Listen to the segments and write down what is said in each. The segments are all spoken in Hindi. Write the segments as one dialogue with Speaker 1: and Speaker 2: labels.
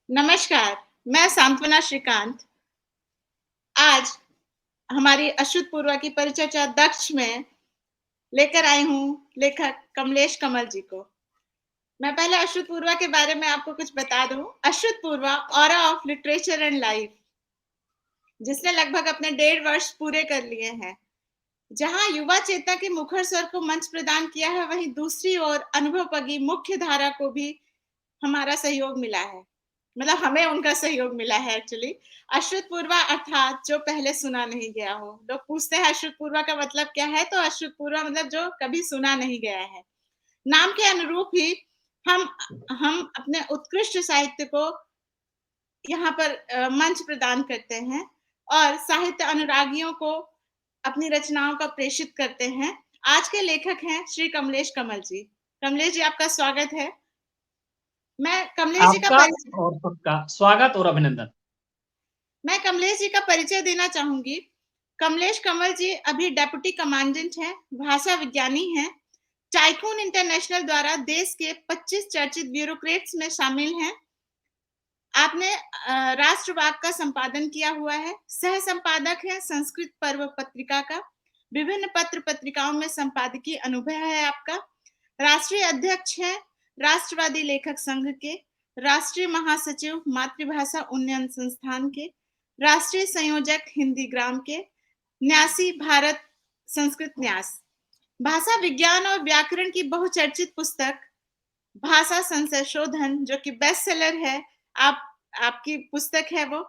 Speaker 1: नमस्कार, मैं सांत्वना श्रीकांत। आज हमारी अश्रुत-पूर्वा की परिचर्चा दक्ष में लेकर आई हूँ लेखक कमलेश कमल जी को। मैं पहले अश्रुत-पूर्वा के बारे में आपको कुछ बता दूँ। Ashrutpurva aura of literature and life, जिसने लगभग अपने 1.5 वर्ष पूरे कर लिए हैं। जहाँ युवा चेतना के मुखर स्वर को मंच प्रदान किया है, वहीं दूसरी ओर अनुभवपगी मुख्य धारा को भी हमारा सहयोग मिला है। मतलब हमें उनका सहयोग मिला है एक्चुअली। अश्रुत-पूर्वा अर्थात जो पहले सुना नहीं गया हो। लोग पूछते हैं अश्रुत-पूर्वा का मतलब क्या है? तो अश्रुत-पूर्वा मतलब जो कभी सुना नहीं गया है। नाम के अनुरूप ही हम हम अपने उत्कृष्ट साहित्य को यहाँ पर मंच प्रदान करते हैं और साहित्य अनुरागियों को अपनी रचनाओं का प्रेषित करते हैं। आज के लेखक हैं श्री कमलेश कमल जी। कमलेश जी, आपका स्वागत है। मैं कमलेश जी का
Speaker 2: आपका
Speaker 1: परिचय
Speaker 2: और सबका स्वागत और अभिनंदन।
Speaker 1: मैं कमलेश जी का परिचय देना चाहूँगी। कमलेश कमल जी अभी डेप्यूटी कमांडेंट हैं, भाषा विज्ञानी हैं। टाइकून इंटरनेशनल द्वारा देश के 25 चर्चित ब्यूरोक्रेट्स में शामिल हैं। आपने राष्ट्रवाद का संपादन किया हुआ है, सह संपादक हैं संस्कृत पर्व पत्रिका का, विभिन्न पत्र पत्रिकाओं में संपादकीय अनुभव है आपका, राष्ट्रीय अध्यक्ष हैं राष्ट्रवादी लेखक संघ के, राष्ट्रीय महासचिव मातृभाषा उन्नयन संस्थान के, राष्ट्रीय संयोजक हिंदी ग्राम के, न्यासी भारत संस्कृत न्यास। भाषा विज्ञान और व्याकरण की बहुचर्चित पुस्तक भाषा संशोधन, जो कि बेस्ट सेलर है, आपकी पुस्तक है वो।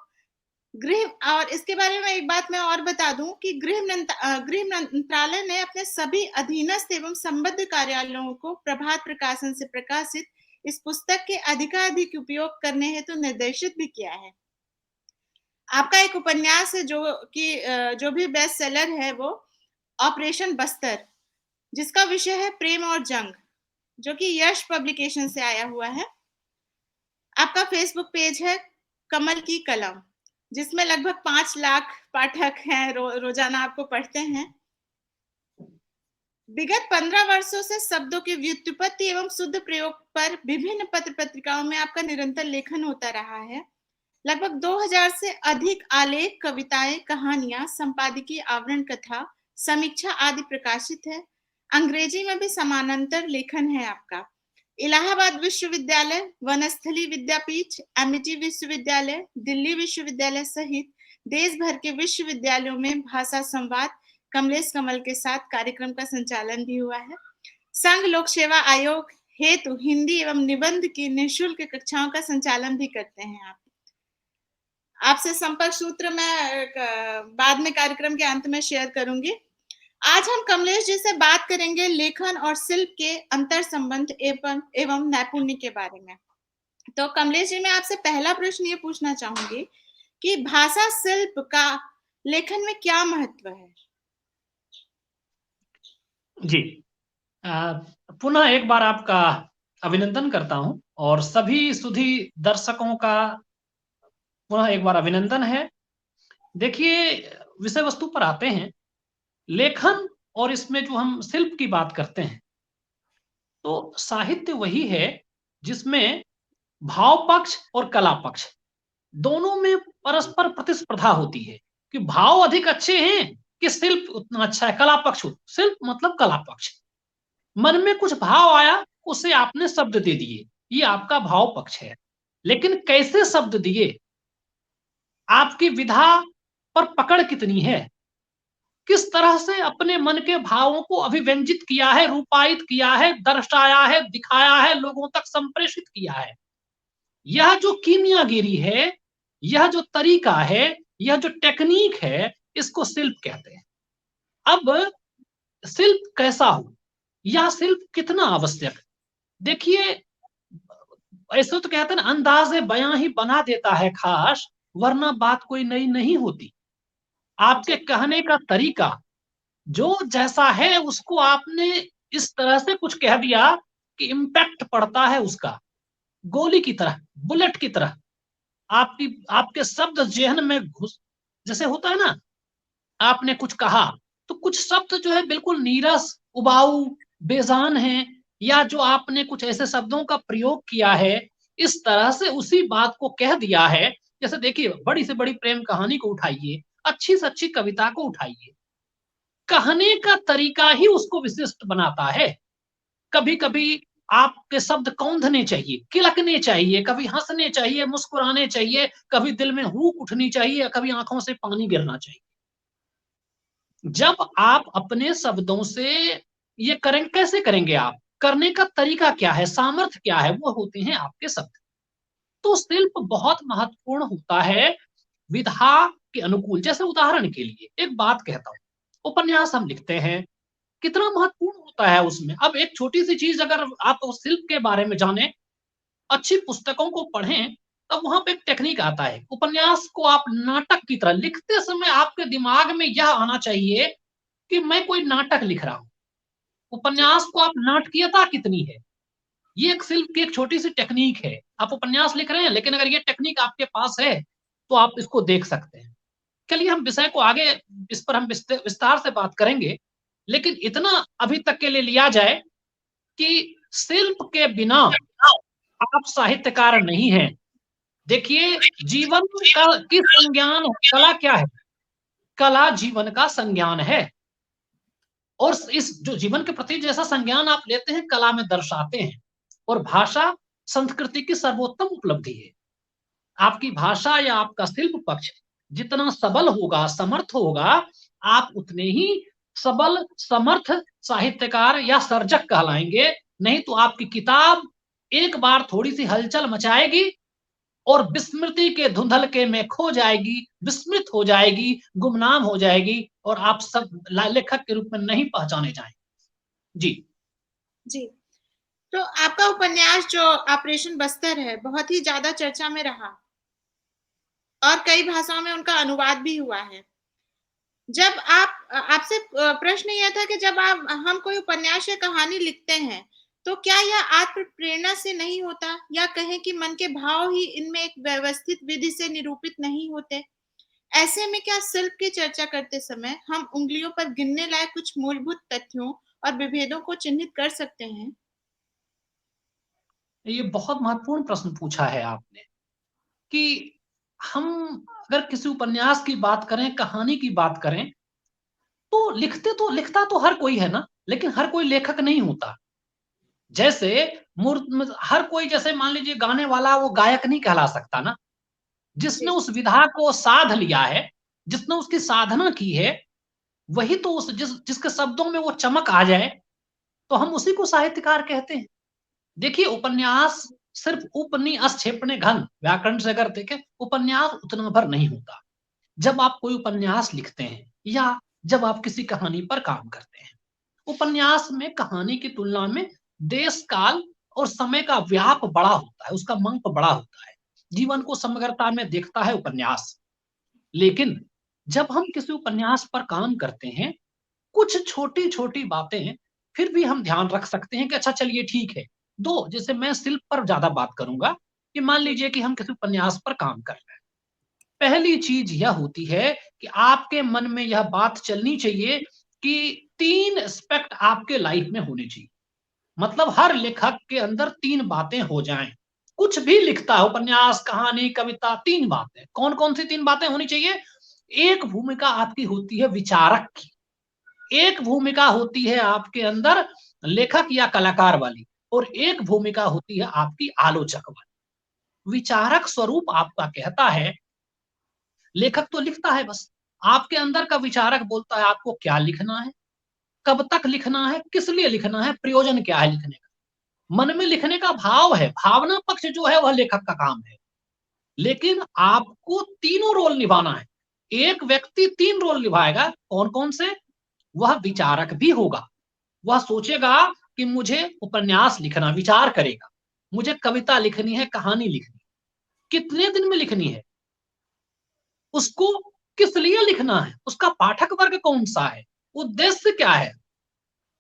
Speaker 1: गृह और इसके बारे में एक बात मैं और बता दूं कि गृह मंत्रालय ने अपने सभी अधीनस्थ एवं संबद्ध कार्यालयों को प्रभात प्रकाशन से प्रकाशित इस पुस्तक के अधिकाधिक उपयोग करने हेतु तो निर्देशित भी किया है। आपका एक उपन्यास है जो भी बेस्ट सेलर है, वो ऑपरेशन बस्तर, जिसका विषय है प्रेम और जंग, जो कि यश पब्लिकेशन से आया हुआ है। आपका फेसबुक पेज है कमल की कलम, जिसमें लगभग 5 लाख पाठक हैं, रोजाना आपको पढ़ते हैं। विगत 15 वर्षों से शब्दों की व्युत्पत्ति एवं शुद्ध प्रयोग पर विभिन्न पत्र पत्रिकाओं में आपका निरंतर लेखन होता रहा है। लगभग 2000 से अधिक आलेख, कविताएं, कहानियां, संपादकीय, आवरण कथा, समीक्षा आदि प्रकाशित है। अंग्रेजी में भी समानांतर लेखन है आपका। इलाहाबाद विश्वविद्यालय, वनस्थली विद्यापीठ, एमिटी विश्वविद्यालय, दिल्ली विश्वविद्यालय सहित देश भर के विश्वविद्यालयों में भाषा संवाद कमलेश कमल के साथ कार्यक्रम का संचालन भी हुआ है। संघ लोक सेवा आयोग हेतु हिंदी एवं निबंध की निःशुल्क कक्षाओं का संचालन भी करते हैं आप। आपसे संपर्क सूत्र मैं बाद में कार्यक्रम के अंत में शेयर करूंगी। आज हम कमलेश जी से बात करेंगे लेखन और शिल्प के अंतर संबंध एवं नैपुण्य के बारे में। तो कमलेश जी, मैं आपसे पहला प्रश्न ये पूछना चाहूंगी कि भाषा शिल्प का लेखन में क्या महत्व है?
Speaker 2: जी, पुनः एक बार आपका अभिनंदन करता हूं और सभी सुधी दर्शकों का पुनः एक बार अभिनंदन है। देखिए, विषय वस्तु पर आते हैं। लेखन और इसमें जो हम शिल्प की बात करते हैं, तो साहित्य वही है जिसमें भाव पक्ष और कला पक्ष दोनों में परस्पर प्रतिस्पर्धा होती है कि भाव अधिक अच्छे हैं कि शिल्प उतना अच्छा है, कला पक्ष। शिल्प मतलब कला पक्ष। मन में कुछ भाव आया, उसे आपने शब्द दे दिए, ये आपका भाव पक्ष है। लेकिन कैसे शब्द दिए, आपकी विधा पर पकड़ कितनी है, किस तरह से अपने मन के भावों को अभिव्यंजित किया है, रूपायित किया है, दर्शाया है, दिखाया है, लोगों तक संप्रेषित किया है, यह जो कीमियागिरी है, यह जो तरीका है, यह जो टेक्निक है, इसको शिल्प कहते हैं। अब शिल्प कैसा हो, यह शिल्प कितना आवश्यक है? देखिए, ऐसे तो कहते हैं ना, अंदाज़े बयां ही बना देता है खास, वरना बात कोई नई नहीं होती। आपके कहने का तरीका जो जैसा है, उसको आपने इस तरह से कुछ कह दिया कि इम्पैक्ट पड़ता है उसका, गोली की तरह, बुलेट की तरह आपके शब्द जेहन में घुस, जैसे होता है ना, आपने कुछ कहा तो कुछ शब्द जो है बिल्कुल नीरस, उबाऊ, बेजान है, या जो आपने कुछ ऐसे शब्दों का प्रयोग किया है इस तरह से उसी बात को कह दिया है। जैसे देखिए, बड़ी से बड़ी प्रेम कहानी को उठाइए, अच्छी से अच्छी कविता को उठाइए, कहने का तरीका ही उसको विशिष्ट बनाता है। कभी-कभी आपके शब्द कौंधने चाहिए, किलकने चाहिए, कभी हँसने चाहिए, मुस्कुराने चाहिए, कभी दिल में हुक उठनी चाहिए, कभी आँखों से पानी गिरना चाहिए। जब आप अपने शब्दों से ये करें, कैसे करेंगे आप? करने का तरीका क्या है, सामर्थ्य क्या है? वो होते हैं आपके शब्द। तो शिल्प बहुत महत्वपूर्ण होता है विधा के अनुकूल। जैसे उदाहरण के लिए एक बात कहता हूँ, उपन्यास हम लिखते हैं, कितना महत्वपूर्ण होता है उसमें। अब एक छोटी-सी चीज़ अगर आप उस शिल्प के बारे में जानें, अच्छी पुस्तकों को पढ़ें, तब वहाँ पे एक टेक्निक आता है। उपन्यास को आप नाटक की तरह लिखते समय आपके दिमाग में यह आना चाहिए कि मैं कोई नाटक लिख रहा हूँ।
Speaker 1: जी,
Speaker 2: उपन्यास को आप नाटकीयता कितनी है, ये एक शिल्प की एक छोटी-सी टेक्निक है। आप उपन्यास लिख रहे हैं, लेकिन अगर ये टेक्निक आपके पास है, तो आप इसको देख सकते हैं। चलिए हम विषय को आगे इस पर हम विस्तार से बात करेंगे, लेकिन इतना अभी तक के लिए लिया जाए कि शिल्प के बिना आप साहित्यकार नहीं हैं। देखिए, जीवन का की संज्ञान कला क्या है? कला जीवन का संज्ञान है और इस जो जीवन के प्रति जैसा संज्ञान आप लेते हैं, कला में दर्शाते हैं और भाषा संस्कृति की सर्वोत्तम उपलब्धि है। आपकी भाषा या आपका शिल्प पक्ष जितना सबल होगा, समर्थ होगा, आप उतने ही सबल, समर्थ साहित्यकार या सर्जक कहलाएँगे। नहीं तो आपकी किताब एक बार थोड़ी-सी हलचल मचाएगी और विस्मृति के धुंधलके में खो जाएगी, विस्मृत हो जाएगी, गुमनाम हो जाएगी और आप सब लेखक के रूप में नहीं पहचाने जाएँगे। जी।
Speaker 1: जी। तो आपका उपन्यास जो ऑपरेशन बस्तर है, बहुत ही ज़्यादा चर्चा में रहा और कई भाषाओं में उनका अनुवाद भी हुआ है। जब आपसे प्रश्न ये था कि जब आप हम कोई उपन्यास या कहानी लिखते हैं, तो क्या यह आत्म प्रेरणा से नहीं होता या कहें कि मन के भाव ही इनमें एक व्यवस्थित विधि से निरूपित नहीं होते? ऐसे में क्या शिल्प की चर्चा करते समय हम उँगलियों पर गिनने लायक कुछ मूलभूत तथ्यों और विभेदों को चिह्नित कर सकते हैं?
Speaker 2: ये बहुत महत्वपूर्ण प्रश्न पूछा है आपने कि हम अगर किसी उपन्यास की बात करें, कहानी की बात करें, तो लिखता तो हर कोई है ना, लेकिन हर कोई लेखक नहीं होता। जैसे हर कोई, जैसे मान लीजिए गाने वाला, वो गायक नहीं कहला सकता ना। जिसने
Speaker 1: जी,
Speaker 2: उस विधा को साध लिया है, जिसने उसकी साधना की है, वही तो उस जिसके शब्दों में वो चमक आ जाए, तो हम उसी को साहित्यकार कहते हैं। देखिए, उपन्यास सिर्फ उपनि अस क्षेपणे घन व्याकरण से अगर देखें, उपन्यास उतना भर नहीं होता। जब आप कोई उपन्यास लिखते हैं या जब आप किसी कहानी पर काम करते हैं, उपन्यास में कहानी की तुलना में देश काल और समय का व्याप बड़ा होता है, उसका मंप बड़ा होता है। जीवन
Speaker 1: जी,
Speaker 2: को समग्रता में देखता है उपन्यास। लेकिन जब हम किसी उपन्यास पर काम करते हैं, कुछ छोटी-छोटी बातें फिर भी हम ध्यान रख सकते हैं कि अच्छा चलिए ठीक है। 2 जैसे मैं शिल्प पर ज़्यादा बात करूँगा कि मान
Speaker 1: जी,
Speaker 2: लीजिए कि हम किसी उपन्यास पर काम कर रहे हैं। पहली चीज़ यह होती है कि आपके मन में यह बात चलनी चाहिए कि 3 एस्पेक्ट आपके लाइफ में होने चाहिए। मतलब हर लेखक के अंदर 3 बातें हो जाएँ। कुछ भी लिखता है, उपन्यास, कहानी, कविता, 3 बातें। कौन-कौन सी 3 बातें होनी चाहिए? एक भूमिका आपकी होती है विचारक की, एक भूमिका होती है आपके अंदर लेखक या कलाकार वाली और एक भूमिका होती है आपकी आलोचक वाली। विचारक स्वरूप आपका कहता है, लेखक तो लिखता है बस। आपके अंदर का विचारक बोलता है आपको क्या लिखना है, कब तक लिखना है, किस लिए लिखना है, प्रयोजन क्या है लिखने का। मन में लिखने का भाव है, भावना पक्ष जो है वह लेखक का काम है। लेकिन आपको तीनों रोल निभाना है। एक व्यक्ति 3 रोल निभाएगा, कौन-कौन से? वह विचारक भी होगा। वह सोचेगा कि मुझे उपन्यास लिखना, विचार करेगा। मुझे कविता लिखनी है, कहानी लिखनी है। कितने दिन में लिखनी है? उसको किस लिए लिखना है? उसका पाठक वर्ग कौन-सा है? उद्देश्य क्या है?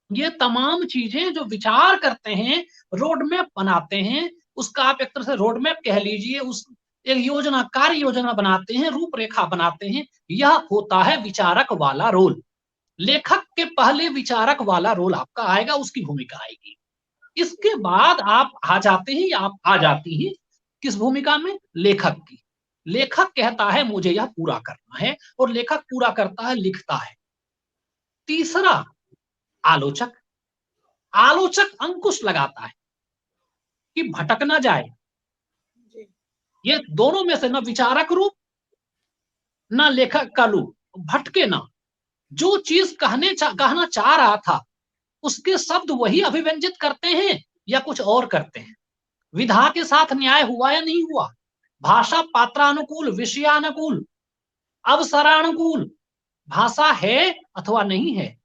Speaker 2: ये तमाम चीज़ें जो विचार करते हैं, रोड मैप बनाते हैं, उसका आप एक तरह से रोड मैप कह लीजिए, उस एक योजना, कार्य योजना बनाते हैं, रूपरेखा बनाते हैं, यह होता है विचारक वाला रोल। लेखक के पहले विचारक वाला रोल आपका आएगा, उसकी भूमिका आएगी। इसके बाद आप आ जाते हैं या आप आ जाती हैं किस भूमिका में? लेखक की। लेखक कहता है मुझे यह पूरा करना है और लेखक पूरा करता है, लिखता है। तीसरा आलोचक। आलोचक अंकुश लगाता है कि भटक ना जाए।
Speaker 1: जी,
Speaker 2: ये दोनों में से न विचारक रूप न लेखक का रूप, भटके ना। जो चीज कहना चाह रहा था उसके शब्द वही अभिव्यंजित करते हैं या कुछ और करते हैं। विधा के साथ न्याय हुआ या नहीं हुआ, भाषा पात्रानुकूल, विषयानुकूल, अवसरानुकूल भाषा है अथवा नहीं है।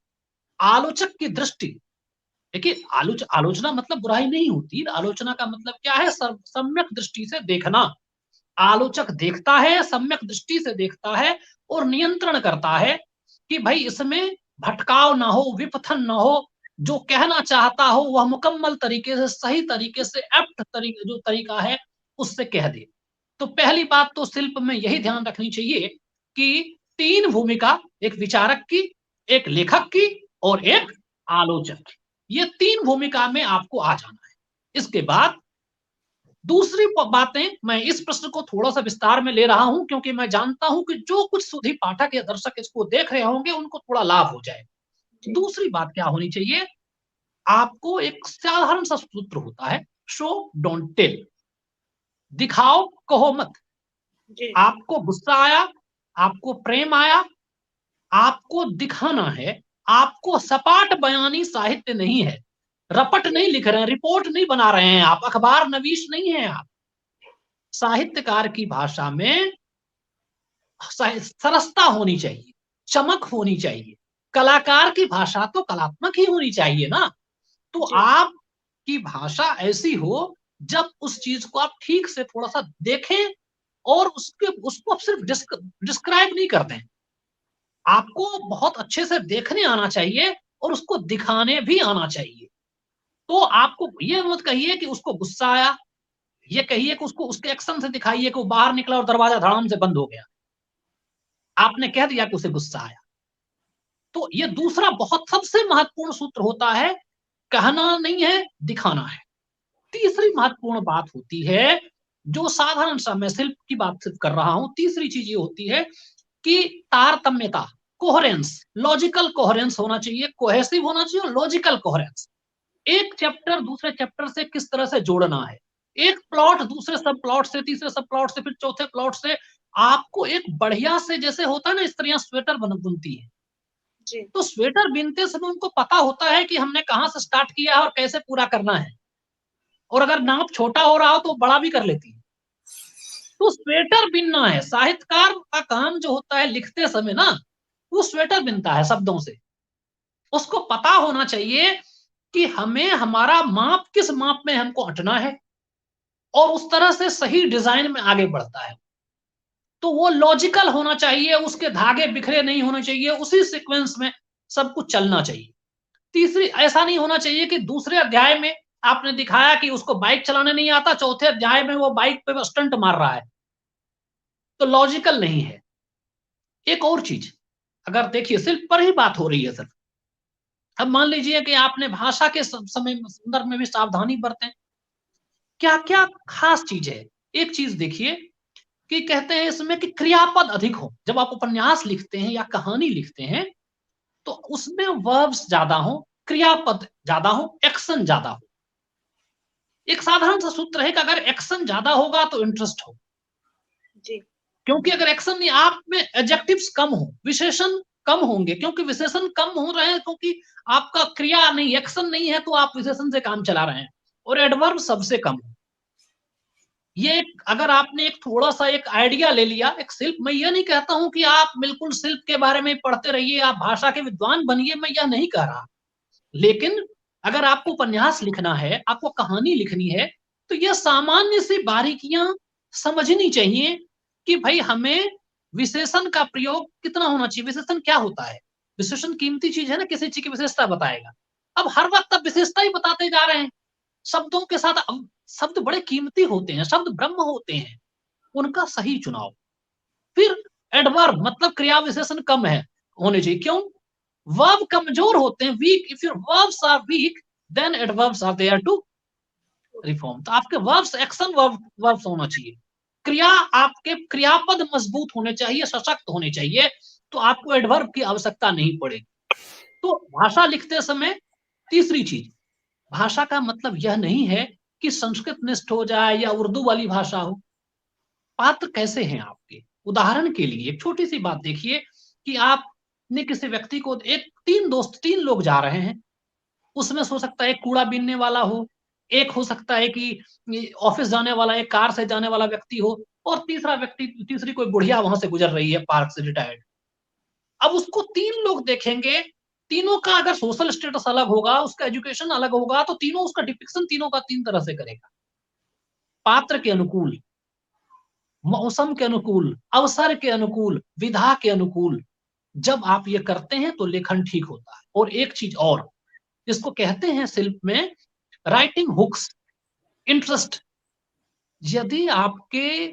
Speaker 2: आलोचक की दृष्टि, देखिए आलोचना मतलब बुराई नहीं होती। आलोचना का मतलब क्या है? सम्यक दृष्टि से देखना। आलोचक देखता है, सम्यक दृष्टि से देखता है और नियंत्रण करता है कि भाई इसमें भटकाव ना हो, विपथन ना हो, जो कहना चाहता हो वह मुकम्मल तरीके से, सही तरीके से, एप्ट तरीके जो तरीका है उससे कह दे। तो पहली बात तो शिल्प में यही ध्यान रखनी चाहिए कि 3 भूमिका, एक विचारक की, एक लेखक की और एक आलोचक की। ये 3 भूमिका में आपको आ जाना है। इसके बाद दूसरी बातें, मैं इस प्रश्न को थोड़ा सा विस्तार में ले रहा हूं क्योंकि मैं जानता हूं कि जो कुछ सुधी पाठक या दर्शक इसको देख रहे होंगे उनको थोड़ा लाभ हो जाए।
Speaker 1: जी,
Speaker 2: दूसरी बात क्या होनी चाहिए? आपको एक साधारण सा सूत्र होता है, शो डोंट टेल। दिखाओ कहो मत।
Speaker 1: जी,
Speaker 2: आपको गुस्सा आया, आपको प्रेम आया, आपको दिखाना है। आपको सपाट बयानी साहित्य नहीं है। रपट
Speaker 1: जी,
Speaker 2: नहीं लिख रहे हैं, रिपोर्ट नहीं बना रहे हैं आप, अखबार नवीश नहीं है आप। साहित्यकार की भाषा में सरसता होनी चाहिए, चमक होनी चाहिए। कलाकार की भाषा तो कलात्मक ही होनी चाहिए ना। तो
Speaker 1: जी,
Speaker 2: आपकी भाषा ऐसी हो जब उस चीज को आप ठीक से थोड़ा सा देखें और उसको आप सिर्फ डिस्क्राइब नहीं करते हैं। आपको बहुत अच्छे से देखने आना चाहिए और उसको दिखाने भी आना चाहिए। तो आपको ये मत कहिए कि उसको गुस्सा आया, ये कहिए कि उसको उसके एक्शन से दिखाइए कि वो बाहर निकला और दरवाजा धड़ाम से बंद हो गया। आपने कह दिया कि उसे गुस्सा आया। तो ये दूसरा बहुत सबसे महत्वपूर्ण सूत्र होता है, कहना नहीं है, दिखाना है। तीसरी महत्वपूर्ण बात होती है, जो साधारण सा मैं शिल्प की बात सिर्फ कर रहा हूं। तीसरी चीज ये होती है कि तारतम्यता, कोहेरेंस, लॉजिकल कोहेरेंस होना चाहिए, कोहेसिव होना चाहिए और लॉजिकल कोहेरेंस। एक चैप्टर दूसरे चैप्टर से किस तरह से जोड़ना है, एक प्लॉट दूसरे सब प्लॉट से, तीसरे सब प्लॉट से, फिर चौथे प्लॉट से। आपको एक बढ़िया से, जैसे होता है ना स्त्रियां स्वेटर बुनती है,
Speaker 1: जी,
Speaker 2: तो स्वेटर बिनते समय उनको पता होता है कि हमने कहां से स्टार्ट किया है और कैसे पूरा करना है। और अगर नाप छोटा हो रहा हो तो बड़ा भी कर लेती है। तो स्वेटर बिनना है। साहित्यकार का काम जो होता है लिखते समय ना, वो स्वेटर बिनता है शब्दों से। उसको पता होना चाहिए कि हमें हमारा माप किस माप में हमको अटना है और उस तरह से सही डिजाइन में आगे बढ़ता है। तो वो लॉजिकल होना चाहिए, उसके धागे बिखरे नहीं होने चाहिए, उसी सीक्वेंस में सब कुछ चलना चाहिए। तीसरी, ऐसा नहीं होना चाहिए कि दूसरे अध्याय में आपने दिखाया कि उसको बाइक चलाने नहीं आता, चौथे अध्याय में वो बाइक पे स्टंट मार रहा है, तो लॉजिकल नहीं है। एक और चीज, अगर देखिए शिल्प पर ही बात हो रही है सर, अब मान लीजिए कि आपने भाषा के समय संदर्भ में भी सावधानी बरतें। क्या क्या खास चीज है? एक चीज देखिए कि कहते हैं इसमें कि क्रियापद अधिक हो। जब आप उपन्यास लिखते हैं या कहानी लिखते हैं तो उसमें वर्ब्स ज्यादा हो, क्रियापद ज्यादा हो, एक्शन ज्यादा हो। एक साधारण सा सूत्र है कि अगर एक्शन ज्यादा होगा तो इंटरेस्ट हो,
Speaker 1: जी,
Speaker 2: क्योंकि अगर एक्शन नहीं, आप में एडजेक्टिव्स कम हो, विशेषण कम होंगे, क्योंकि विशेषण कम हो रहे हैं, क्योंकि आपका क्रिया नहीं, एक्शन नहीं है, तो आप विशेषण से काम चला रहे हैं। और एडवर्ब सबसे कम हो। ये अगर आपने एक थोड़ा सा एक आइडिया ले लिया, एक शिल्प, मैं ये नहीं कहता हूं कि आप बिल्कुल शिल्प के बारे में पढ़ते रहिए, आप भाषा के विद्वान बनिए, मैं यह नहीं कह रहा। लेकिन अगर आपको उपन्यास लिखना है, आपको कहानी लिखनी है, तो यह सामान्य सी बारीकियां समझनी चाहिए कि भाई हमें विशेषण का प्रयोग कितना होना चाहिए। विशेषण क्या होता है? विशेषण कीमती चीज है ना, किसी चीज की विशेषता बताएगा। अब हर वक्त आप विशेषता ही बताते जा रहे हैं शब्दों के साथ। अब शब्द बड़े कीमती होते हैं, शब्द ब्रह्म होते हैं, उनका सही चुनाव। फिर एडवर्ब मतलब क्रिया विशेषण कम है होने चाहिए। क्यों? वर्ब कमजोर होते हैं, weak. If your verbs are weak then adverbs are there to reform. तो आपके वर्ब्स एक्शन वर्ब्स होना चाहिए, क्रिया, आपके क्रियापद मजबूत होने चाहिए, सशक्त होने चाहिए, तो आपको एडवर्ब की आवश्यकता नहीं पड़ेगी। तो भाषा लिखते समय तीसरी चीज, भाषा का मतलब यह नहीं है कि संस्कृत निष्ठ हो जाए या उर्दू वाली भाषा हो। पात्र कैसे हैं आपके, उदाहरण के लिए एक छोटी सी बात देखिए कि आपने किसी व्यक्ति को, एक तीन लोग जा रहे हैं, उसमें हो सकता है एक कूड़ा बीनने वाला हो, एक हो सकता है कि ऑफिस जाने वाला, एक कार से जाने वाला व्यक्ति हो, और तीसरी कोई बुढ़िया वहां से गुजर रही है पार्क से रिटायर्ड। अब उसको तीन लोग देखेंगे, तीनों का अगर सोशल स्टेटस अलग होगा, उसका एजुकेशन अलग होगा, तो तीनों उसका डिपिक्शन तीनों का तीन तरह से करेगा। पात्र के अनुकूल, मौसम के अनुकूल, अवसर के अनुकूल, विधा के अनुकूल जब आप ये करते हैं तो लेखन ठीक होता है। और एक चीज और, इसको कहते हैं शिल्प में राइटिंग हुक्स, इंटरेस्ट। यदि आपके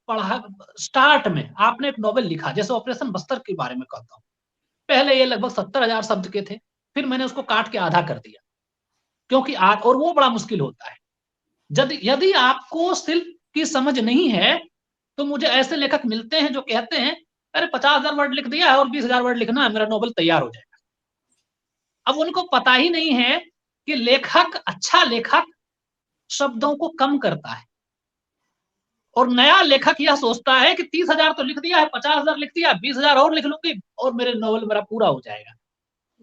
Speaker 2: पढ़ा स्टार्ट में आपने एक नॉवेल लिखा, जैसे ऑपरेशन बस्तर के बारे में कहता हूं, पहले ये लगभग 70,000 शब्द के थे, फिर मैंने उसको काट के आधा कर दिया, क्योंकि आज, और वो बड़ा मुश्किल होता है। यदि आपको शिल्प की समझ नहीं है, तो मुझे ऐसे लेखक मिलते हैं जो कहते हैं अरे 50,000 वर्ड लिख दिया है और 20,000 वर्ड लिखना है, मेरा नॉवल तैयार हो जाएगा। अब उनको पता ही नहीं है कि अच्छा लेखक शब्दों को कम करता है, और नया लेखक यह सोचता है कि 30,000 तो लिख दिया है, 50,000 लिख दिया, 20,000 और लिख लूंगी और मेरे नॉवल मेरा पूरा हो जाएगा।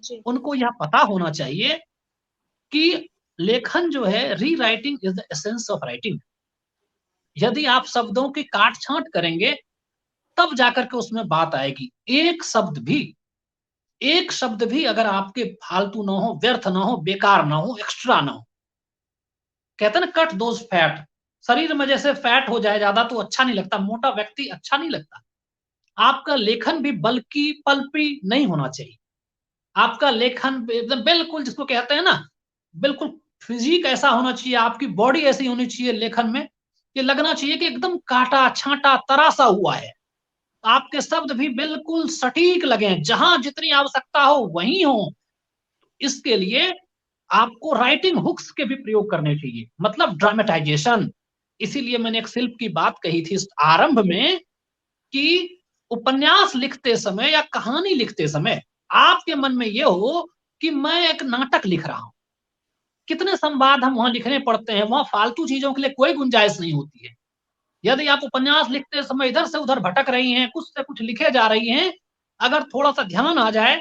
Speaker 1: जी।
Speaker 2: उनको यह पता होना चाहिए कि लेखन जो है, री writing is the essence of writing. यदि आप शब्दों की काट छांट करेंगे, तब जाकर के उसमें बात आएगी। एक शब्द भी अगर आपके फालतू ना हो, व्यर्थ ना हो, बेकार ना हो, एक्स्ट्रा ना हो, कहते हैं ना कट दोज फैट, शरीर में जैसे फैट हो जाए ज्यादा तो अच्छा नहीं लगता, मोटा व्यक्ति अच्छा नहीं लगता। आपका लेखन भी बल्कि पल्पी नहीं होना चाहिए। आपका लेखन एकदम बिल्कुल, जिसको कहते हैं ना, बिल्कुल फिजिक ऐसा होना चाहिए, आपकी बॉडी ऐसी होनी चाहिए लेखन में, कि लगना चाहिए कि एकदम काटा छांटा तरासा हुआ है। आपके शब्द भी बिल्कुल सटीक लगे, जहां जितनी आवश्यकता हो वहीं हो। इसके लिए आपको राइटिंग हुक्स के भी प्रयोग करने चाहिए, मतलब ड्रामेटाइजेशन। इसीलिए मैंने एक शिल्प की बात कही थी आरंभ में कि उपन्यास लिखते समय या कहानी लिखते समय आपके मन में यह हो कि मैं एक नाटक लिख रहा हूं। कितने संवाद हम वहां लिखने पड़ते हैं, वहां फालतू चीजों के लिए कोई गुंजाइश नहीं होती है। यदि आप उपन्यास लिखते समय इधर से उधर भटक रही हैं, कुछ से कुछ लिखे जा रही हैं, अगर थोड़ा सा ध्यान आ जाए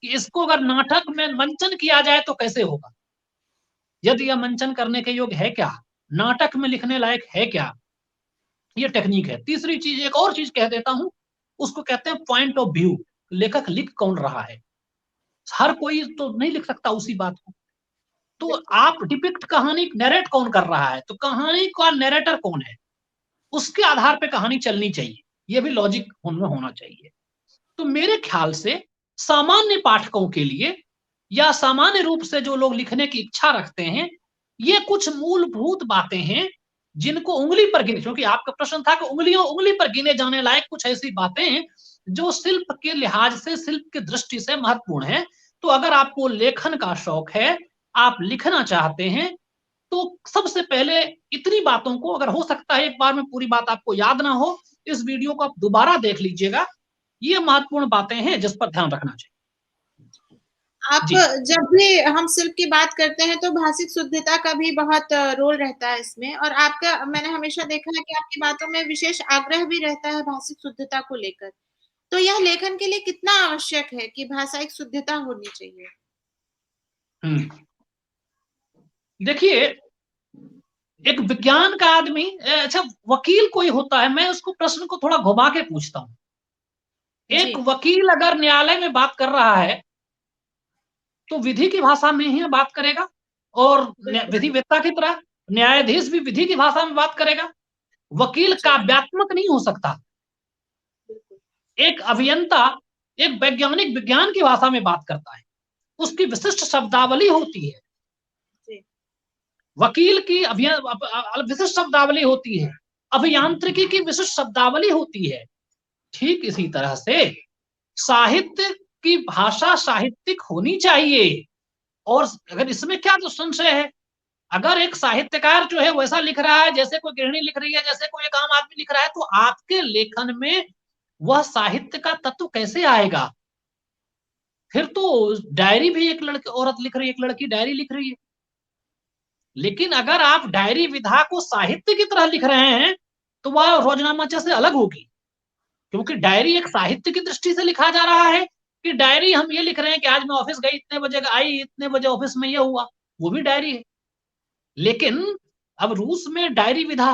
Speaker 2: कि इसको अगर नाटक में मंचन किया जाए तो कैसे होगा, यदि यह मंचन करने के योग्य है क्या, नाटक में लिखने लायक है क्या, ये टेक्निक है। तीसरी चीज, एक और चीज कह देता हूं, उसको कहते हैं पॉइंट ऑफ व्यू। लेखक लिख कौन रहा है, हर कोई तो नहीं लिख सकता उसी बात को। तो आप डिपिक्ट, कहानी नरेट कौन कर रहा है, तो कहानी का नरेटर कौन है, उसके आधार पे कहानी चलनी चाहिए। ये भी लॉजिक उनमें होना चाहिए। तो मेरे ख्याल से सामान्य पाठकों के लिए, या सामान्य रूप से जो लोग लिखने की इच्छा रखते हैं, ये कुछ मूलभूत बातें हैं जिनको उंगली पर गिने, क्योंकि आपका प्रश्न था कि उंगली पर गिने जाने लायक कुछ ऐसी बातें हैं जो शिल्प के लिहाज से, शिल्प की दृष्टि से महत्वपूर्ण है। तो अगर आपको लेखन का शौक है, आप लिखना चाहते हैं, तो सबसे पहले इतनी बातों को, अगर हो सकता है एक बार में पूरी बात आपको याद ना हो, इस वीडियो को आप दोबारा देख लीजिएगा। ये महत्वपूर्ण बातें हैं जिस पर ध्यान रखना चाहिए।
Speaker 1: आप
Speaker 2: जी।
Speaker 1: जब भी हम शिल्प की बात करते हैं तो भाषिक शुद्धता का भी बहुत रोल रहता है इसमें, और आपका, मैंने हमेशा देखा है कि आपकी बातों में विशेष आग्रह भी रहता है भाषिक शुद्धता को लेकर। तो यह लेखन के लिए कितना आवश्यक है कि भाषाई शुद्धता होनी चाहिए?
Speaker 2: देखिए, एक विज्ञान का आदमी, अच्छा वकील कोई होता है, मैं उसको प्रश्न को थोड़ा घुमा के पूछता हूं। एक
Speaker 1: जी,
Speaker 2: वकील अगर न्यायालय में बात कर रहा है तो विधि की भाषा में ही बात करेगा, और
Speaker 1: बिल्कुल,
Speaker 2: विधि वेत्ता की तरह न्यायाधीश भी विधि की भाषा में बात करेगा। वकील
Speaker 1: जी,
Speaker 2: काव्यात्मक नहीं हो सकता।
Speaker 1: बिल्कुल,
Speaker 2: एक अभियंता, एक वैज्ञानिक विज्ञान की भाषा में बात करता है, उसकी विशिष्ट शब्दावली होती है।
Speaker 1: जी,
Speaker 2: वकील की विशिष्ट शब्दावली होती है, अभियांत्रिकी की विशिष्ट शब्दावली होती है। ठीक इसी तरह से साहित्य की भाषा साहित्यिक होनी चाहिए। और अगर इसमें क्या तो संशय है, अगर एक साहित्यकार जो है वैसा लिख रहा है जैसे कोई गृहिणी लिख रही है, जैसे कोई एक आम आदमी लिख रहा है, तो आपके लेखन में वह साहित्य का तत्व कैसे आएगा? फिर तो डायरी भी एक लड़की औरत लिख रही है, एक लड़की डायरी लिख रही है। लेकिन अगर आप डायरी विधा को साहित्य की तरह लिख रहे हैं, तो वह रोजनामा से अलग होगी, क्योंकि डायरी एक साहित्य की दृष्टि से लिखा जा रहा है कि डायरी हम ये लिख रहे हैं कि आज मैं ऑफिस गई, इतने बजे आई, इतने बजे ऑफिस में ये हुआ, वो भी डायरी है। लेकिन अब रूस में डायरी विधा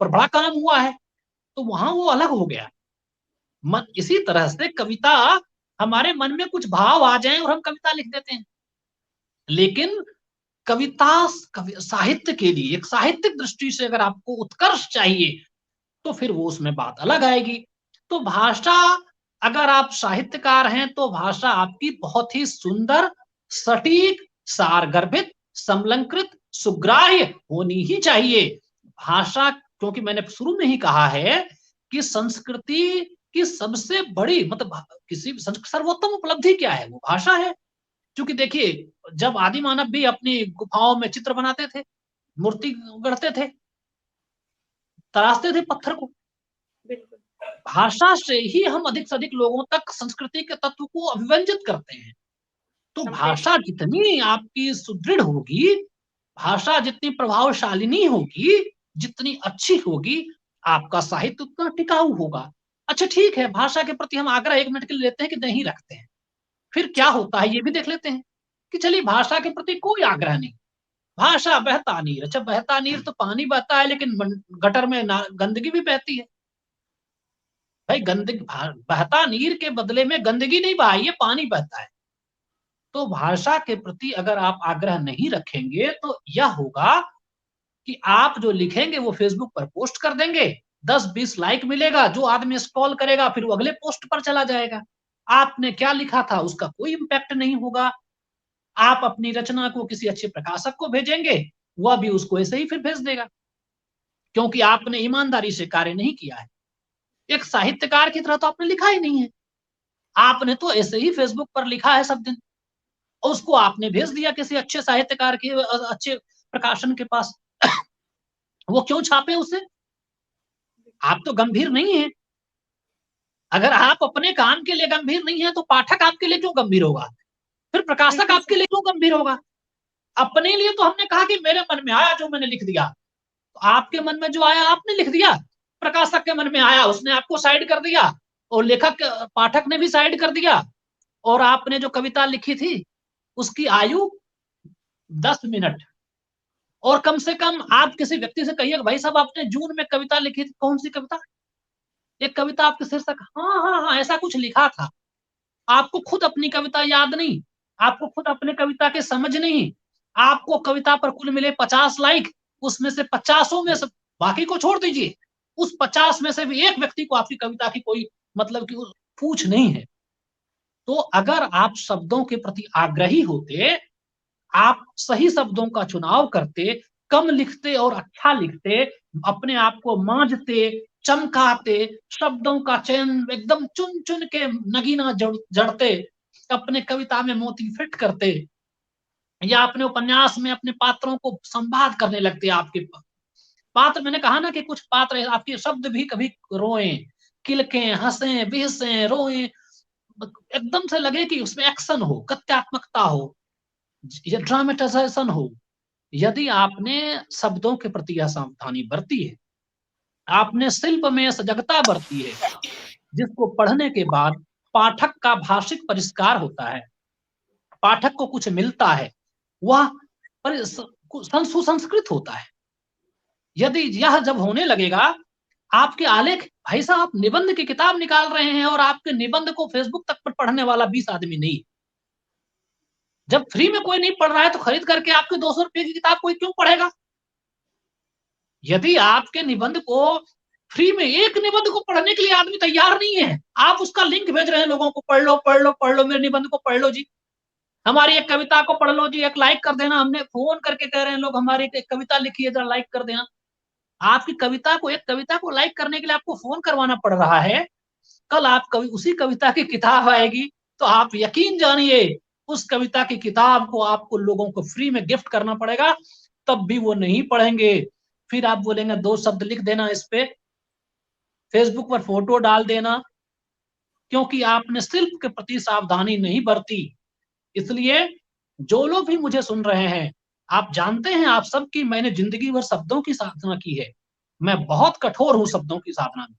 Speaker 2: पर बड़ा काम हुआ है, तो वहां वो अलग हो गया। मन इसी तरह से कविता, हमारे मन में कुछ भाव आ जाएं और हम कविता लिख देते हैं। लेकिन कविता साहित्य के लिए एक साहित्यिक दृष्टि से अगर आपको उत्कर्ष चाहिए, तो फिर वो उसमें बात अलग आएगी। तो भाषा, अगर आप साहित्यकार हैं तो भाषा आपकी बहुत ही सुंदर, सटीक, सारगर्भित, समलंकृत, सुग्राह्य होनी ही चाहिए। भाषा, क्योंकि मैंने शुरू में ही कहा है कि संस्कृति की सबसे बड़ी मतलब किसी सर्वोत्तम उपलब्धि क्या है? वो भाषा है। क्योंकि देखिए, जब आदि मानव भी अपनी गुफाओं में चित्र बनाते थे, मूर्ति गढ़ते थे, तराशते थे पत्थर को,
Speaker 1: बिल्कुल।
Speaker 2: भाषा से ही हम अधिक से अधिक लोगों तक संस्कृति के तत्व को अभिव्यंजित करते हैं। तो भाषा जितनी आपकी सुदृढ़ होगी, भाषा जितनी प्रभावशालिनी होगी, जितनी अच्छी होगी, आपका साहित्य उतना टिकाऊ होगा। अच्छा ठीक है, भाषा के प्रति हम आग्रह 1 मिनट के लिए लेते हैं कि नहीं रखते हैं। फिर क्या होता है ये भी देख लेते हैं कि चलिए भाषा के प्रति कोई आग्रह नहीं, भाषा बहता नीर। अच्छा, बहता नीर तो पानी बहता है, लेकिन गटर में गंदगी भी बहती है। भाई गंदगी, बहता नीर के बदले में गंदगी नहीं बहाई है, पानी बहता है। तो भाषा के प्रति अगर आप आग्रह नहीं रखेंगे तो यह होगा कि आप जो लिखेंगे वो फेसबुक पर पोस्ट कर देंगे, 10-20 लाइक मिलेगा, जो आदमी स्क्रॉल करेगा फिर वो अगले पोस्ट पर चला जाएगा। आपने क्या लिखा था उसका कोई इम्पैक्ट नहीं होगा। आप अपनी रचना को किसी अच्छे प्रकाशक को भेजेंगे, वह भी उसको ऐसे ही फिर भेज देगा, क्योंकि आपने ईमानदारी से कार्य नहीं किया है। एक साहित्यकार की तरह तो आपने लिखा ही नहीं है, आपने तो ऐसे ही फेसबुक पर लिखा है सब दिन, और उसको आपने भेज दिया किसी अच्छे साहित्यकार के अच्छे प्रकाशन के पास। वो क्यों छापे उसे? आप तो गंभीर नहीं है। अगर आप अपने काम के लिए गंभीर नहीं है तो पाठक आपके लिए क्यों गंभीर होगा? फिर प्रकाशक आपके लिए क्यों गंभीर होगा? अपने लिए तो हमने कहा कि मेरे मन में आया जो मैंने लिख दिया, तो आपके मन में जो आया आपने लिख दिया, प्रकाशक के मन में आया उसने आपको साइड कर दिया, और लेखक पाठक ने भी साइड कर दिया, और आपने जो कविता लिखी थी उसकी आयु 10 मिनट। और कम से कम आप किसी व्यक्ति से कहिए भाई साहब आपने जून में कविता लिखी थी, कौन सी कविता? एक कविता आपके शीर्षक, हाँ हाँ हाँ ऐसा कुछ लिखा था। आपको खुद अपनी कविता याद नहीं, आपको खुद अपने कविता के समझ नहीं, आपको कविता पर कुल मिले 50 लाइक, उसमें से 50 में से, बाकी को छोड़ दीजिए, उस 50 में से भी एक व्यक्ति को आपकी कविता की कोई मतलब की पूछ नहीं है। तो अगर आप शब्दों के प्रति आग्रही होते, आप सही शब्दों का चुनाव करते, कम लिखते और अच्छा लिखते, अपने आप को मांझते, चमकाते, शब्दों का चयन एकदम चुन चुन के नगीना जड़ते, अपने कविता में मोती फिट करते, या अपने उपन्यास में अपने पात्रों को संवाद करने लगते। आपके पात्र, मैंने कहा ना कि कुछ पात्र आपके शब्द भी कभी रोएं, किलकें, हंसें, बिहसें, रोएं, एकदम से लगे कि उसमें एक्शन हो, कथ्यात्मकता हो, या ड्रामेटाइजेशन हो। यदि आपने शब्दों के प्रति यह सावधानी बरती है, आपने शिल्प में सजगता बरती है, जिसको पढ़ने के बाद पाठक का भाषिक परिष्कार होता है, पाठक को कुछ मिलता है, वह सुसंस्कृत होता है। यदि यह जब होने लगेगा, आपके आलेख, भाई साहब आप निबंध की किताब निकाल रहे हैं और आपके निबंध को फेसबुक तक पर पढ़ने वाला 20 आदमी नहीं। जब फ्री में कोई नहीं पढ़ रहा है तो खरीद करके आपके 200 रुपए की किताब कोई क्यों पढ़ेगा? यदि आपके निबंध को फ्री में, एक निबंध को पढ़ने के लिए आदमी तैयार नहीं है, आप उसका लिंक भेज रहे हैं लोगों को, पढ़ लो पढ़ लो पढ़ लो, मेरे निबंध को पढ़ लो जी, हमारी एक कविता को पढ़ लो जी, एक लाइक कर देना। हमने फोन करके कह रहे हैं लोग हमारी एक कविता लिखी है जरा लाइक कर देना। आपकी कविता को, एक कविता को लाइक करने के लिए आपको फोन करवाना पड़ रहा है। कल आप उसी कविता की किताब आएगी तो आप यकीन जानिए उस कविता की किताब को आपको लोगों को फ्री में गिफ्ट करना पड़ेगा, तब भी वो नहीं पढ़ेंगे। फिर आप बोलेंगे 2 शब्द लिख देना इस पे, फेसबुक पर फोटो डाल देना, क्योंकि आपने शिल्प के प्रति सावधानी नहीं बरती। इसलिए जो लोग भी मुझे सुन रहे हैं, आप जानते हैं आप सब कि मैंने ज़िंदगी भर शब्दों की साधना की है। मैं बहुत कठोर हूँ शब्दों की साधना में,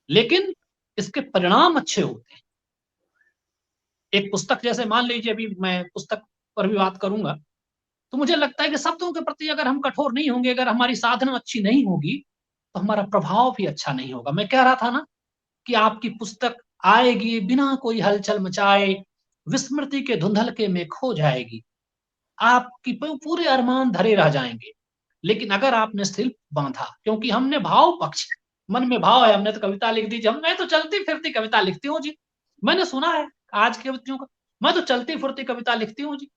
Speaker 2: लेकिन इसके परिणाम अच्छे होते हैं। एक पुस्तक जैसे मान लीजिए, अभी मैं पुस्तक पर भी बात करूँगा, तो मुझे लगता है कि शब्दों के प्रति अगर हम कठोर नहीं होंगे, अगर हमारी साधना अच्छी नहीं होगी, तो हमारा प्रभाव भी अच्छा नहीं होगा। मैं कह रहा था ना कि आपकी पुस्तक आएगी बिना कोई हलचल मचाए, विस्मृति के धुंधलके में खो जाएगी। आपकी पूरे अरमान धरे रह जाएँगे। लेकिन अगर आपने शिल्प बाँधा, क्योंकि हमने भाव पक्ष, मन में भाव है, हमने तो कविता लिख दी जी, मैं तो चलती-फिरती कविता लिखती हूँ जी। मैंने सुना है आज के बच्चों को, मैं तो चलती-फिरती कविता लिखती हूँ जी।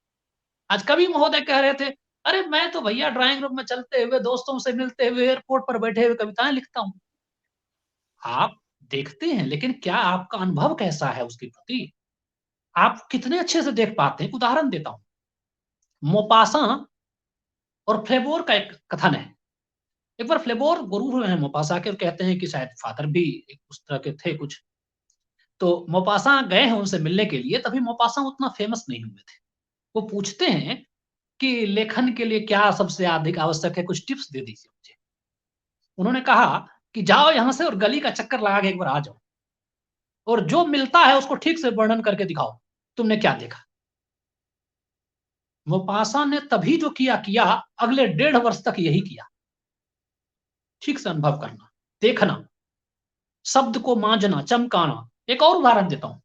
Speaker 2: आज कवि महोदय कह रहे थे, अरे मैं तो भैया ड्राइंग रूम में चलते हुए, दोस्तों से मिलते हुए, एयरपोर्ट पर बैठे हुए कविताएँ लिखता हूँ। आप देखते हैं, लेकिन क्या आपका अनुभव कैसा है उसके प्रति? आप कितने अच्छे से देख पाते हैं? एक उदाहरण देता हूँ। मोपासाँ और फ्लेबोर का एक कथन है। एक बार फ्लेबोर गुरु हैं मोपासाँ के, और कहते हैं कि शायद फादर भी एक उस तरह के थे कुछ। तो मोपासाँ गए हैं उनसे मिलने के लिए, तभी मोपासाँ उतना फेमस नहीं हुए थे। वो पूछते हैं कि लेखन के लिए क्या सबसे अधिक आवश्यक है? कुछ टिप्स दे दीजिए मुझे। उन्होंने कहा कि जाओ यहाँ से और गली का चक्कर लगा के एक बार आ जाओ, और जो मिलता है उसको ठीक से वर्णन करके दिखाओ, तुमने क्या देखा? मोपासाँ ने तभी जो किया, अगले 1.5 वर्ष तक यही किया। ठीक से अनुभव करना, देखना, शब्द को मांझना, चमकाना। एक और उदाहरण देता हूँ,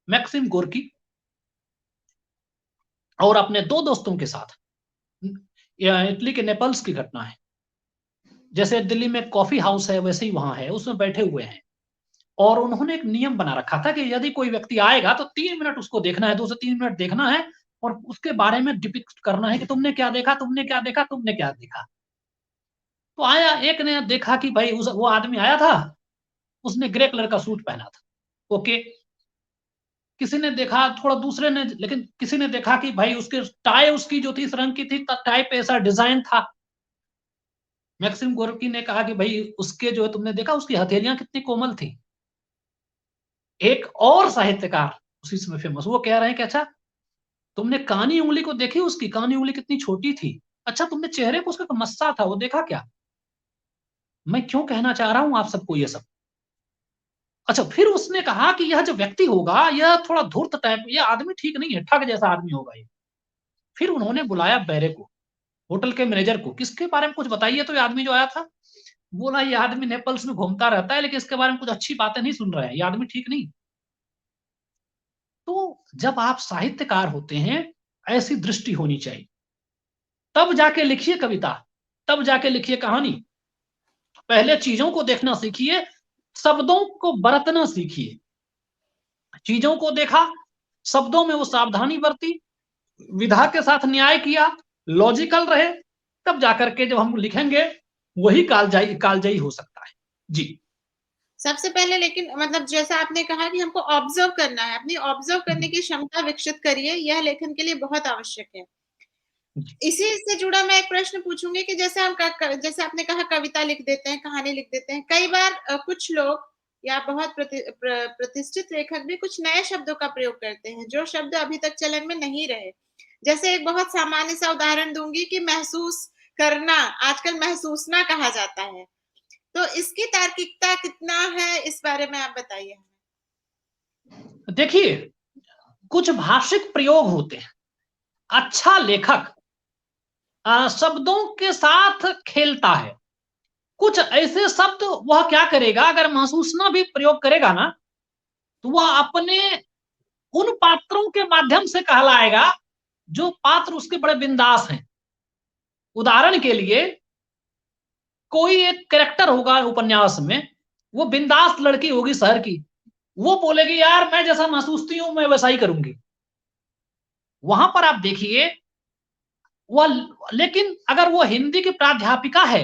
Speaker 2: मैक्सिम गोर्की और अपने 2 दोस्तों के साथ, इटली के नेपल्स की घटना है। जैसे दिल्ली में कॉफी हाउस है, वैसे ही वहाँ है, उसमें बैठे हुए हैं, और उन्होंने एक नियम बना रखा था कि यदि कोई व्यक्ति आएगा तो 3 मिनट उसको देखना है, 2 से 3 मिनट देखना है, और उसके बारे में डिपिक्ट करना है कि तुमने क्या देखा, तुमने क्या देखा, तुमने क्या देखा। तो आया, एक ने देखा कि भाई वो आदमी आया था, उसने ग्रे कलर का सूट पहना था, ओके। किसी ने देखा, थोड़ा दूसरे ने, लेकिन किसी ने देखा कि भाई उसके टाई, उसकी जो थी इस रंग की थी, टाई पे ऐसा डिजाइन था। मैक्सिम गोर्की ने कहा कि भाई उसके जो तुमने देखा, उसकी हथेलियां कितनी कोमल थी। एक और साहित्यकार उसी समय फेमस, वो कह रहे हैं कि अच्छा तुमने कानी उंगली को देखी, उसकी कानी उंगली कितनी छोटी थी। अच्छा तुमने चेहरे पर उसका मस्सा था, वो देखा क्या? मैं क्यों कहना चाह रहा हूं आप सबको ये सब? अच्छा, फिर उसने कहा कि यह जो व्यक्ति होगा, यह थोड़ा धूर्त टाइप, यह आदमी ठीक नहीं है, ठग जैसा आदमी होगा ये। फिर उन्होंने बुलाया बैरे को, होटल के मैनेजर को, किसके बारे में कुछ बताइए। तो ये आदमी जो आया था, बोला ये आदमी नेपल्स में घूमता रहता है, लेकिन इसके बारे में कुछ अच्छी बातें नहीं सुन रहे हैं, ये आदमी ठीक नहीं। तो जब आप साहित्यकार होते हैं, ऐसी दृष्टि होनी चाहिए, तब जाके लिखिए कविता, तब जाके लिखिए कहानी। पहले चीजों को देखना सीखिए, शब्दों को बरतना सीखिए। चीजों को देखा, शब्दों में वो सावधानी बरती, विधा के साथ न्याय किया, लॉजिकल रहे, तब जाकर के जब हम लिखेंगे, वही कालजयी हो सकता है। जी।
Speaker 1: सबसे पहले लेकिन मतलब जैसा आपने कहा कि हमको ऑब्जर्व करना है, अपनी ऑब्जर्व करने की क्षमता विकसित करिए, यह लेखन के लिए बहुत आवश्यक है।
Speaker 2: जी।
Speaker 1: इसी से जुड़ा मैं एक प्रश्न पूछूँगी कि जैसे हम जैसे आपने कहा कविता लिख देते हैं, कहानी लिख देते हैं। कई बार कुछ लोग या बहुत प्रतिष्ठित लेखक भी कुछ नए शब्दों का प्रयोग करते हैं, जो शब्द अभी तक चलन में नहीं रहे। जैसे एक बहुत सामान्य सा उदाहरण दूँगी कि महसूस करना, आजकल महसूसना कहा जाता है। तो इसकी तार्किकता कितना है, इस बारे में आप बताइए हमें?
Speaker 2: देखिए, कुछ भाषिक प्रयोग होते हैं। अच्छा लेखक शब्दों के साथ खेलता है। कुछ ऐसे शब्द वह क्या करेगा, अगर महसूसना भी प्रयोग करेगा ना, तो वह अपने उन पात्रों के माध्यम से कहलाएगा जो पात्र उसके बड़े बिंदास हैं। उदाहरण के लिए, कोई एक कैरेक्टर होगा उपन्यास में, वो बिंदास लड़की होगी शहर की, वो बोलेगी यार मैं जैसा महसूसती हूं मैं वैसा ही करूंगी। वहां पर आप देखिए, वह, लेकिन अगर वो हिंदी की प्राध्यापिका है,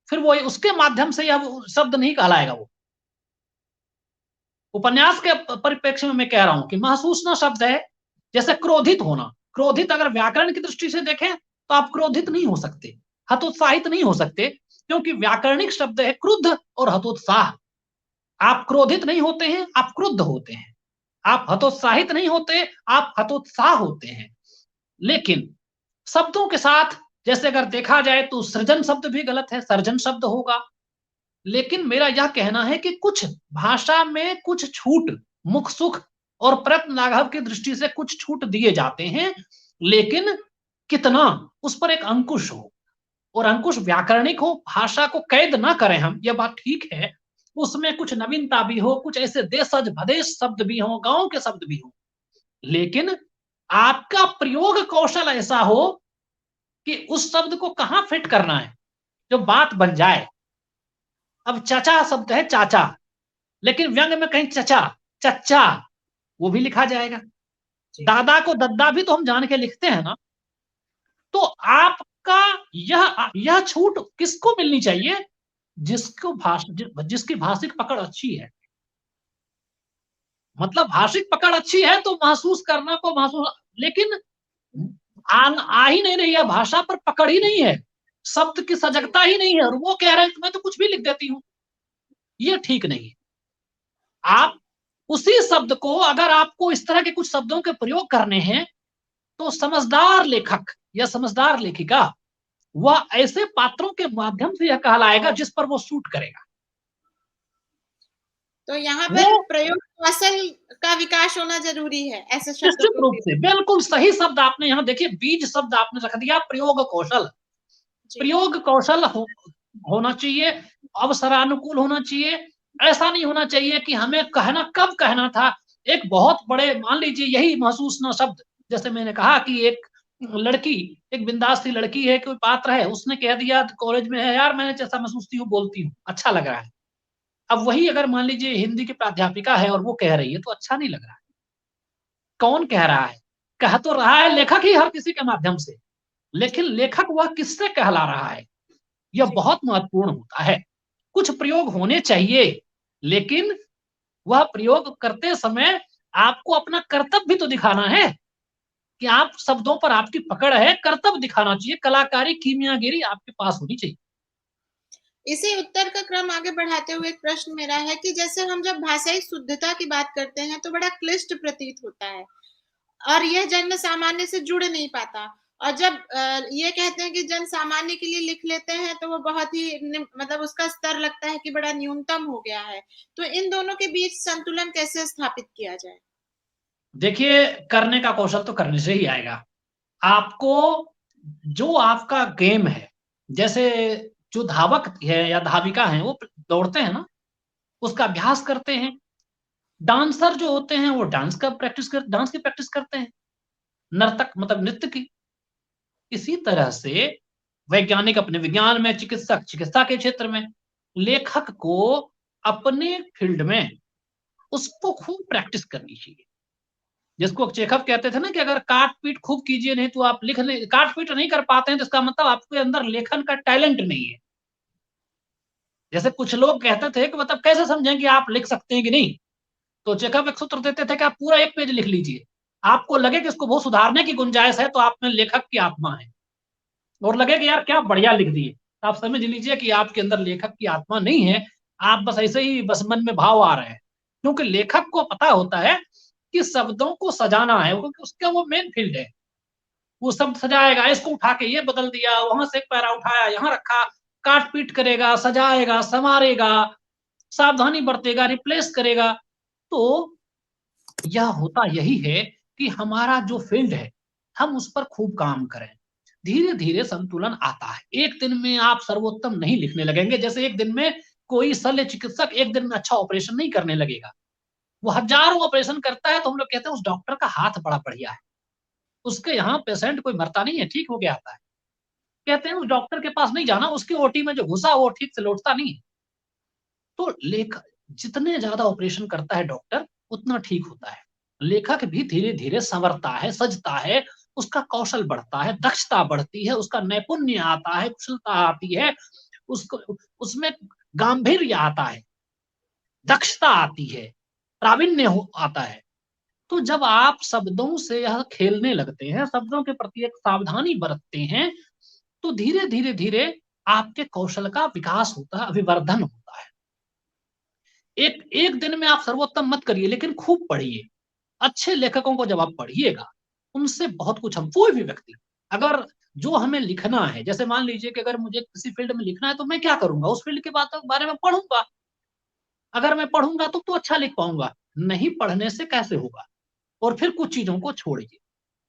Speaker 2: फिर वो उसके माध्यम से यह शब्द नहीं कहलाएगा। वो उपन्यास के परिप्रेक्ष्य में मैं कह रहा हूं कि महसूसना शब्द है। जैसे क्रोधित होना, क्रोधित अगर व्याकरण की दृष्टि से देखें तो आप क्रोधित नहीं हो सकते। हतोत्साहित नहीं हो सकते, क्योंकि व्याकरणिक शब्द है क्रुद्ध और हतोत्साह। आप क्रोधित नहीं होते हैं, आप क्रुद्ध होते हैं। आप हतोत्साहित नहीं होते, आप हतोत्साह होते हैं। लेकिन शब्दों के साथ जैसे अगर देखा जाए तो सृजन शब्द भी गलत है, सर्जन शब्द होगा। लेकिन मेरा यह कहना है कि कुछ भाषा में कुछ छूट, मुख सुख और प्रयत्न लाघव की दृष्टि से कुछ छूट दिए जाते हैं, लेकिन कितना, उस पर एक अंकुश हो, और अंकुश व्याकरणिक हो, भाषा को कैद ना करें हम, यह बात ठीक है। उसमें कुछ नवीनता भी हो, कुछ ऐसे देशज भदेश शब्द भी हो, गांव के शब्द भी हो, लेकिन आपका प्रयोग कौशल ऐसा हो कि उस शब्द को कहां फिट करना है, जो बात बन जाए। अब चाचा शब्द है चाचा, लेकिन व्यंग में कहीं चचा, चच्चा, वो भी लिखा जाएगा। दादा को दद्दा भी तो हम जान के लिखते हैं ना। तो आपका यह छूट किसको मिलनी चाहिए? जिसकी भाषिक पकड़ अच्छी है। मतलब भाषिक पकड़ अच्छी है तो महसूस करना को महसूस, लेकिन आ ही नहीं रही है, भाषा पर पकड़ ही नहीं है, शब्द की सजगता ही नहीं है, और वो कह रहे हैं मैं तो कुछ भी लिख देती हूँ। ये ठीक नहीं है। आप उसी शब्द को, अगर आपको इस तरह के कुछ शब्दों के प्रयोग करने हैं, तो समझदार लेखक या समझदार लेखिका वह ऐसे पात्रों के माध्यम से यह कहलाएगा जिस पर वो सूट करेगा।
Speaker 1: तो यहाँ
Speaker 2: वो
Speaker 1: पर प्रयोग कौशल का विकास होना जरूरी है, ऐसे शब्दों
Speaker 2: निश्चित
Speaker 1: को
Speaker 2: रूप से बिल्कुल सही शब्द आपने यहाँ देखिए, बीज शब्द आपने रख दिया, प्रयोग कौशल। प्रयोग कौशल होना चाहिए, अवसरानुकूल होना चाहिए। ऐसा नहीं होना चाहिए कि हमें कहना कब कहना था। एक बहुत बड़े, मान लीजिए यही महसूस न शब्द, जैसे मैंने कहा कि एक लड़की, एक बिंदास सी लड़की है, कोई पात्र है, उसने कह दिया कॉलेज में है, यार मैंने जैसा महसूसती हूँ बोलती हूँ, अच्छा लग रहा है। अब वही अगर मान लीजिए हिंदी की प्राध्यापिका है और वो कह रही है तो अच्छा नहीं लग रहा है। कौन कह रहा है? कह तो रहा है लेखक ही हर किसी के माध्यम से, लेकिन लेखक वह किससे कहला रहा है, यह बहुत महत्वपूर्ण होता है। कुछ प्रयोग होने चाहिए, लेकिन वह प्रयोग करते समय आपको अपना कर्तव्य भी तो दिखाना है कि आप शब्दों पर आपकी पकड़ है, कर्तव्य दिखाना चाहिए, कलाकारी कीमियागिरी आपके पास होनी चाहिए।
Speaker 1: इसी उत्तर का क्रम आगे बढ़ाते हुए एक प्रश्न मेरा है कि जैसे हम जब भाषाई शुद्धता की बात करते हैं तो बड़ा क्लिष्ट प्रतीत होता है और यह जन सामान्य से जुड़ नहीं पाता, और जब ये कहते हैं कि जन सामान्य के लिए लिख लेते हैं तो वो बहुत ही मतलब उसका स्तर लगता है कि बड़ा न्यूनतम हो गया है। तो इन दोनों के बीच संतुलन कैसे स्थापित किया जाए?
Speaker 2: देखिए, करने का कौशल तो करने से ही आएगा। आपको जो आपका गेम है, जैसे जो धावक है या धाविका है वो दौड़ते हैं ना, उसका अभ्यास करते हैं। डांसर जो होते हैं वो डांस की प्रैक्टिस करते हैं। नर्तक मतलब नृत्य की। इसी तरह से वैज्ञानिक अपने विज्ञान में, चिकित्सक चिकित्सा के क्षेत्र में, लेखक को अपने फील्ड में उसको खूब प्रैक्टिस करनी चाहिए। जिसको चेखव कहते थे ना कि अगर काट पीट खूब कीजिए नहीं तो आप लिख नहीं, काट पीट नहीं कर पाते हैं तो इसका मतलब आपके अंदर लेखन का टैलेंट नहीं है। जैसे कुछ लोग कहते थे कि मतलब कैसे समझें कि आप लिख सकते हैं कि नहीं, तो चेखव एक सूत्र देते थे कि आप पूरा एक पेज लिख लीजिए, आपको लगे कि इसको बहुत सुधारने की गुंजाइश है तो आप में लेखक की आत्मा है, और लगे कि यार क्या बढ़िया लिख दिए, तो आप समझ लीजिए कि आपके अंदर लेखक की आत्मा नहीं है, आप बस ऐसे ही बस मन में भाव आ रहे हैं। क्योंकि लेखक को पता होता है कि शब्दों को सजाना है, क्योंकि उसका वो मेन फील्ड है। वो शब्द सजाएगा, इसको उठा के ये बदल दिया, वहां से एक पैरा उठाया यहाँ रखा, काट पीट करेगा, सजाएगा, संवारेगा, सावधानी बरतेगा, रिप्लेस करेगा। तो यह होता यही है कि हमारा जो फील्ड है हम उस पर खूब काम करें। धीरे धीरे संतुलन आता है। एक दिन में आप सर्वोत्तम नहीं लिखने लगेंगे, जैसे एक दिन में कोई शल्य चिकित्सक एक दिन में अच्छा ऑपरेशन नहीं करने लगेगा। वो हजारों ऑपरेशन करता है तो हम लोग कहते हैं उस डॉक्टर का हाथ बड़ा बढ़िया है, उसके यहाँ पेशेंट कोई मरता नहीं है, ठीक हो गया आता है। कहते हैं उस डॉक्टर के पास नहीं जाना, उसकी ओटी में जो घुसा वो ठीक से लौटता नहीं है। तो लेखक जितने ज्यादा ऑपरेशन करता है डॉक्टर उतना ठीक होता है। लेखक भी धीरे धीरे संवरता है, सजता है, उसका कौशल बढ़ता है, दक्षता बढ़ती है, उसका नैपुण्य आता है, कुशलता आती है, उसको उसमें गांभीर्य आता है, दक्षता आती है, प्रावीण्य आता है। तो जब आप शब्दों से यह खेलने लगते हैं, शब्दों के प्रति एक सावधानी बरतते हैं, तो धीरे-धीरे आपके कौशल का विकास होता है, अभिवर्धन होता है। एक दिन में आप सर्वोत्तम मत करिए, लेकिन खूब पढ़िए। अच्छे लेखकों को जब आप पढ़िएगा, उनसे बहुत कुछ हम कोई भी व्यक्ति अगर जो हमें लिखना है, जैसे मान लीजिए कि अगर मुझे किसी फ़ील्ड में लिखना है, तो मैं क्या करूँगा? उस फ़ील्ड के बारे में पढ़ूँगा। अगर मैं पढ़ूँगा तो अच्छा लिख पाऊँगा, नहीं पढ़ने से कैसे होगा? और फिर कुछ चीज़ों को छोड़िए।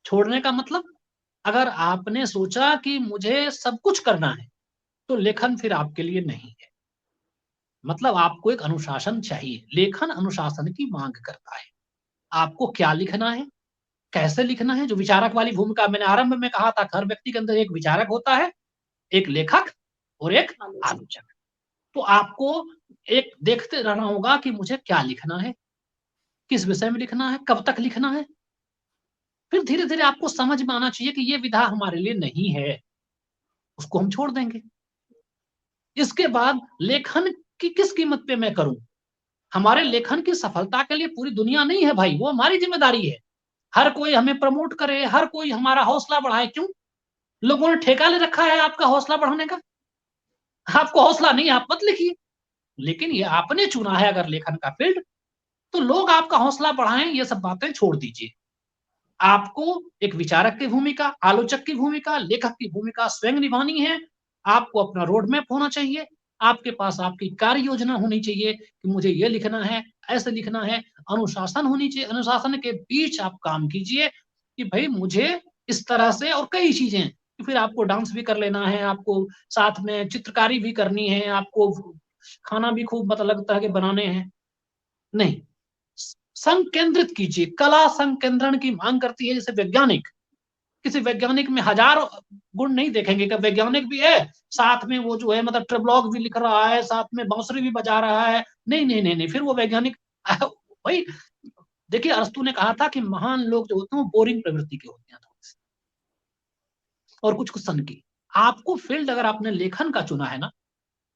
Speaker 2: छोड़ने का मतलब अगर आपने सोचा कि मुझे सब कुछ करना है, तो लेखन फिर आपके लिए नहीं है। मतलब आपको एक अनुशासन चाहिए। लेखन अनुशासन की माँग करता है। आपको क्या लिखना है? कैसे लिखना है? जो विचारक वाली भूमिका मैंने आरंभ में कहा था, हर व्यक्ति के अंदर एक विचारक होता है, एक लेखक और एक
Speaker 1: आलोचक।
Speaker 2: आलोचक। तो आपको एक देखते रहना होगा कि मुझे क्या लिखना है, किस विषय में लिखना है, कब तक लिखना है। फिर धीरे-धीरे आपको समझ में आना चाहिए कि ये विधा हमारे लिए नहीं है, उसको हम छोड़ देंगे। इसके बाद लेखन की किस कीमत पे मैं करूँ? हमारे लेखन की सफलता के लिए पूरी दुनिया नहीं है भाई, वो हमारी ज़िम्मेदारी है। हर कोई हमें प्रमोट करे, हर कोई हमारा हौसला बढ़ाए, क्यों? लोगों ने ठेका ले रखा है आपका हौसला बढ़ाने का। आपको हौसला नहीं है, आप मत लिखिए। लेकिन ये आपने चुना है अगर लेखन का फ़ील्ड, तो लोग आपका हौसला बढ़ाएँ, ये सब बातें छोड़ दीजिए। आपको एक विचारक की भूमिका, आलोचक की भूमिका, लेखक की भूमिका स्वयं निभानी है। आपको अपना रोड मैप होना चाहिए। आपके पास आपकी कार्य योजना होनी चाहिए कि मुझे ये लिखना है, ऐसे लिखना है। अनुशासन होनी चाहिए। अनुशासन के बीच आप काम कीजिए कि भई मुझे इस तरह से और कई चीज़ें कि फिर आपको डांस भी कर लेना है, आपको साथ में चित्रकारी भी करनी है, आपको खाना भी खूब मतलब लगता है कि बनाने हैं। नहीं, संकेंद्रित कीजिए। कला संकेंद्रण की माँग करती है जैसे वैज्ञानिक। किसी वैज्ञानिक में हज़ारों गुण नहीं देखेंगे कि वैज्ञानिक भी है, साथ में वो जो है मतलब ट्रिब्लॉक भी लिख रहा है, साथ में बाँसुरी भी बजा रहा है। नहीं, फिर वो वैज्ञानिक वही देखिए अरस्तू ने कहा था कि महान लोग जो होते हैं वो बोरिंग प्रवृत्ति के होते हैं थोड़े-से और कुछ-कुछ सन के। आपको फ़ील्ड अगर आपने लेखन का चुना है ना,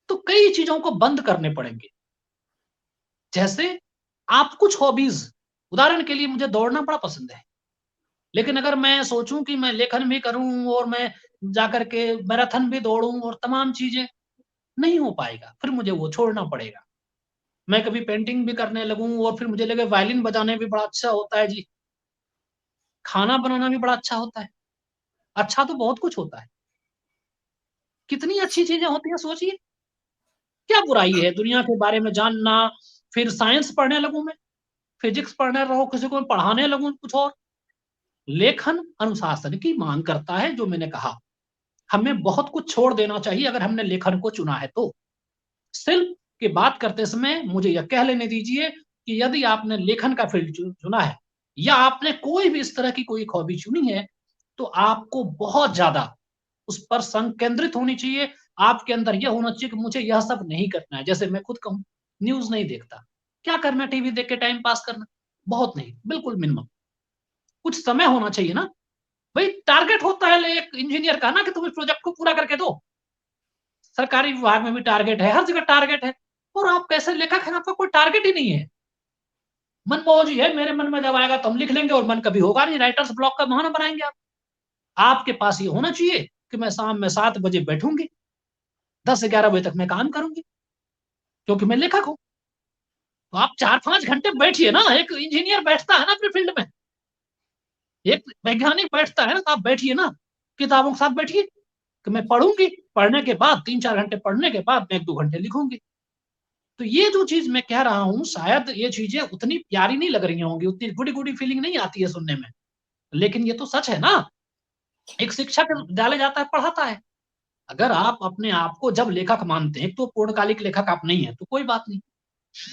Speaker 2: तो कई चीज़ों को बंद करने पड़ेंगे। जैसे आप कुछ हॉबीज़ उदाहरण के लिए मुझे दौड़ना बड़ा पसंद है। लेकिन अगर मैं सोचूँ कि मैं लेखन भी करूँ और मैं जाकर के मैराथन भी दौड़ूँ और तमाम चीज़ें, नहीं हो पाएगा, फिर मुझे वो छोड़ना पड़ेगा। मैं कभी पेंटिंग भी करने लगूँ और फिर मुझे लगे वायलिन बजाने भी बड़ा अच्छा होता है जी, खाना बनाना भी बड़ा अच्छा होता है। अच्छा तो बहुत कुछ होता है। कितनी अच्छी चीज़ें होती हैं सोचिए, क्या बुराई है दुनिया के बारे में जानना, फिर साइंस पढ़ने लगूँ मैं, फिज़िक्स पढ़ने लगूँ, किसी को मैं पढ़ाने लगूँ कुछ और। लेखन अनुशासन की माँग करता है जो मैंने कहा। हमें बहुत कुछ छोड़ देना चाहिए अगर हमने लेखन को चुना है तो। शिल्प की बात करते समय मुझे यह कह लेने दीजिए कि यदि आपने लेखन का फ़ील्ड चुना है या आपने कोई भी इस तरह की कोई एक हॉबी चुनी है, तो आपको बहुत ज़्यादा उस पर संकेंद्रित होनी चाहिए। आपके अंदर यह होना चाहिए कि मुझे यह सब नहीं करना है। जैसे मैं खुद कहूँ, न्यूज़ नहीं देखता। क्या करना है टीवी देख के टाइम पास करना? बहुत नहीं, बिल्कुल मिनिमम। कुछ समय होना चाहिए ना। भई टारगेट होता है एक इंजीनियर का ना कि तुम इस प्रोजेक्ट को पूरा करके दो। सरकारी विभाग में भी टारगेट है, हर जगह टारगेट है और आप कैसे लेखक हैं, आपका कोई टारगेट ही नहीं है। मनमौजी है, मेरे मन में जब आएगा तो हम लिख लेंगे और मन कभी होगा नहीं, राइटर्स ब्लॉक का बहाना बनाएँगे आप। आपके पास ये होना चाहिए कि मैं शाम में 7 बजे बैठूँगी, 10-11 बजे तक मैं काम करूँगी, क्योंकि मैं लेखक हूँ। तो आप 4-5 घंटे बैठिए ना, एक इंजीनियर बैठता है ना अपने फील्ड में, एक वैज्ञानिक बैठता है ना, तो आप बैठिए ना, किताबों के साथ बैठिए कि मैं पढ़ूँगी, पढ़ने के बाद 3-4 घंटे पढ़ने के बाद मैं 1-2 घंटे लिखूँगी। तो ये जो चीज़ मैं कह रहा हूँ, शायद ये चीज़ें उतनी प्यारी नहीं लग रही होंगी, उतनी गुडी-गुडी फीलिंग नहीं आती है सुनने में। लेकिन ये तो सच है ना, एक शिक्षक विद्यालय जाता है, पढ़ाता है। अगर आप अपने आप को जब लेखक मानते हैं, तो पूर्णकालिक लेखक आप नहीं हैं, तो कोई बात नहीं।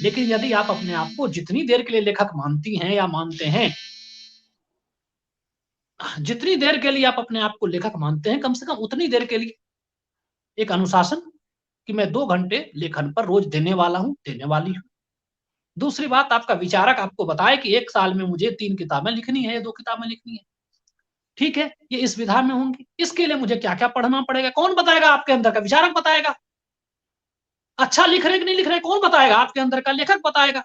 Speaker 2: लेकिन यदि आप अपने आप को जितनी देर के लिए लेखक मानती हैं या मानते हैं, जितनी देर के लिए आप अपने आप को लेखक मानते हैं, कम से कम उतनी देर के लिए एक अनुशासन कि मैं 2 घंटे लेखन पर रोज़ देने वाला हूँ, देने वाली हूँ। दूसरी बात आपका विचारक आपको बताए कि 1 साल में मुझे 3 किताबें लिखनी है या 2 किताबें लिखनी है। ठीक है, ये इस विधा में होंगी। इसके लिए मुझे क्या-क्या पढ़ना पड़ेगा? कौन बताएगा? आपके अंदर का विचारक बताएगा। अच्छा लिख रहे हैं कि नहीं लिख रहे हैं, कौन बताएगा? आपके अंदर का लेखक बताएगा।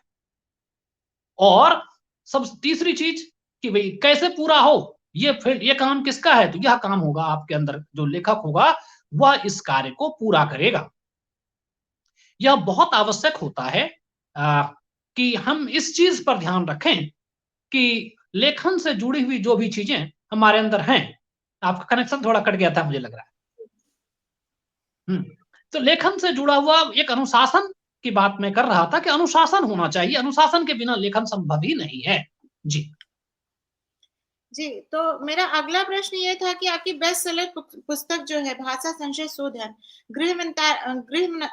Speaker 2: और सब तीसरी चीज़ कि भई कैसे पूरा हो? ये काम किसका है? तो यह काम होगा आपके अंदर जो लेखक होगा वह इस कार्य को पूरा करेगा। यह बहुत आवश्यक होता है कि हम इस चीज पर ध्यान रखें कि लेखन से जुड़ी हुई जो भी चीजें हमारे अंदर हैं। आपका कनेक्शन थोड़ा कट गया था मुझे लग रहा है। तो लेखन से जुड़ा हुआ एक अनुशासन की बात मैं कर रहा था कि अनुशासन होना चाहिए, अनुशासन के बिना लेखन संभव ही नहीं है। जी।
Speaker 1: जी, तो मेरा अगला प्रश्न ये था कि आपकी बेस्ट सेलर पुस्तक जो है भाषा संशय शोधन, गृह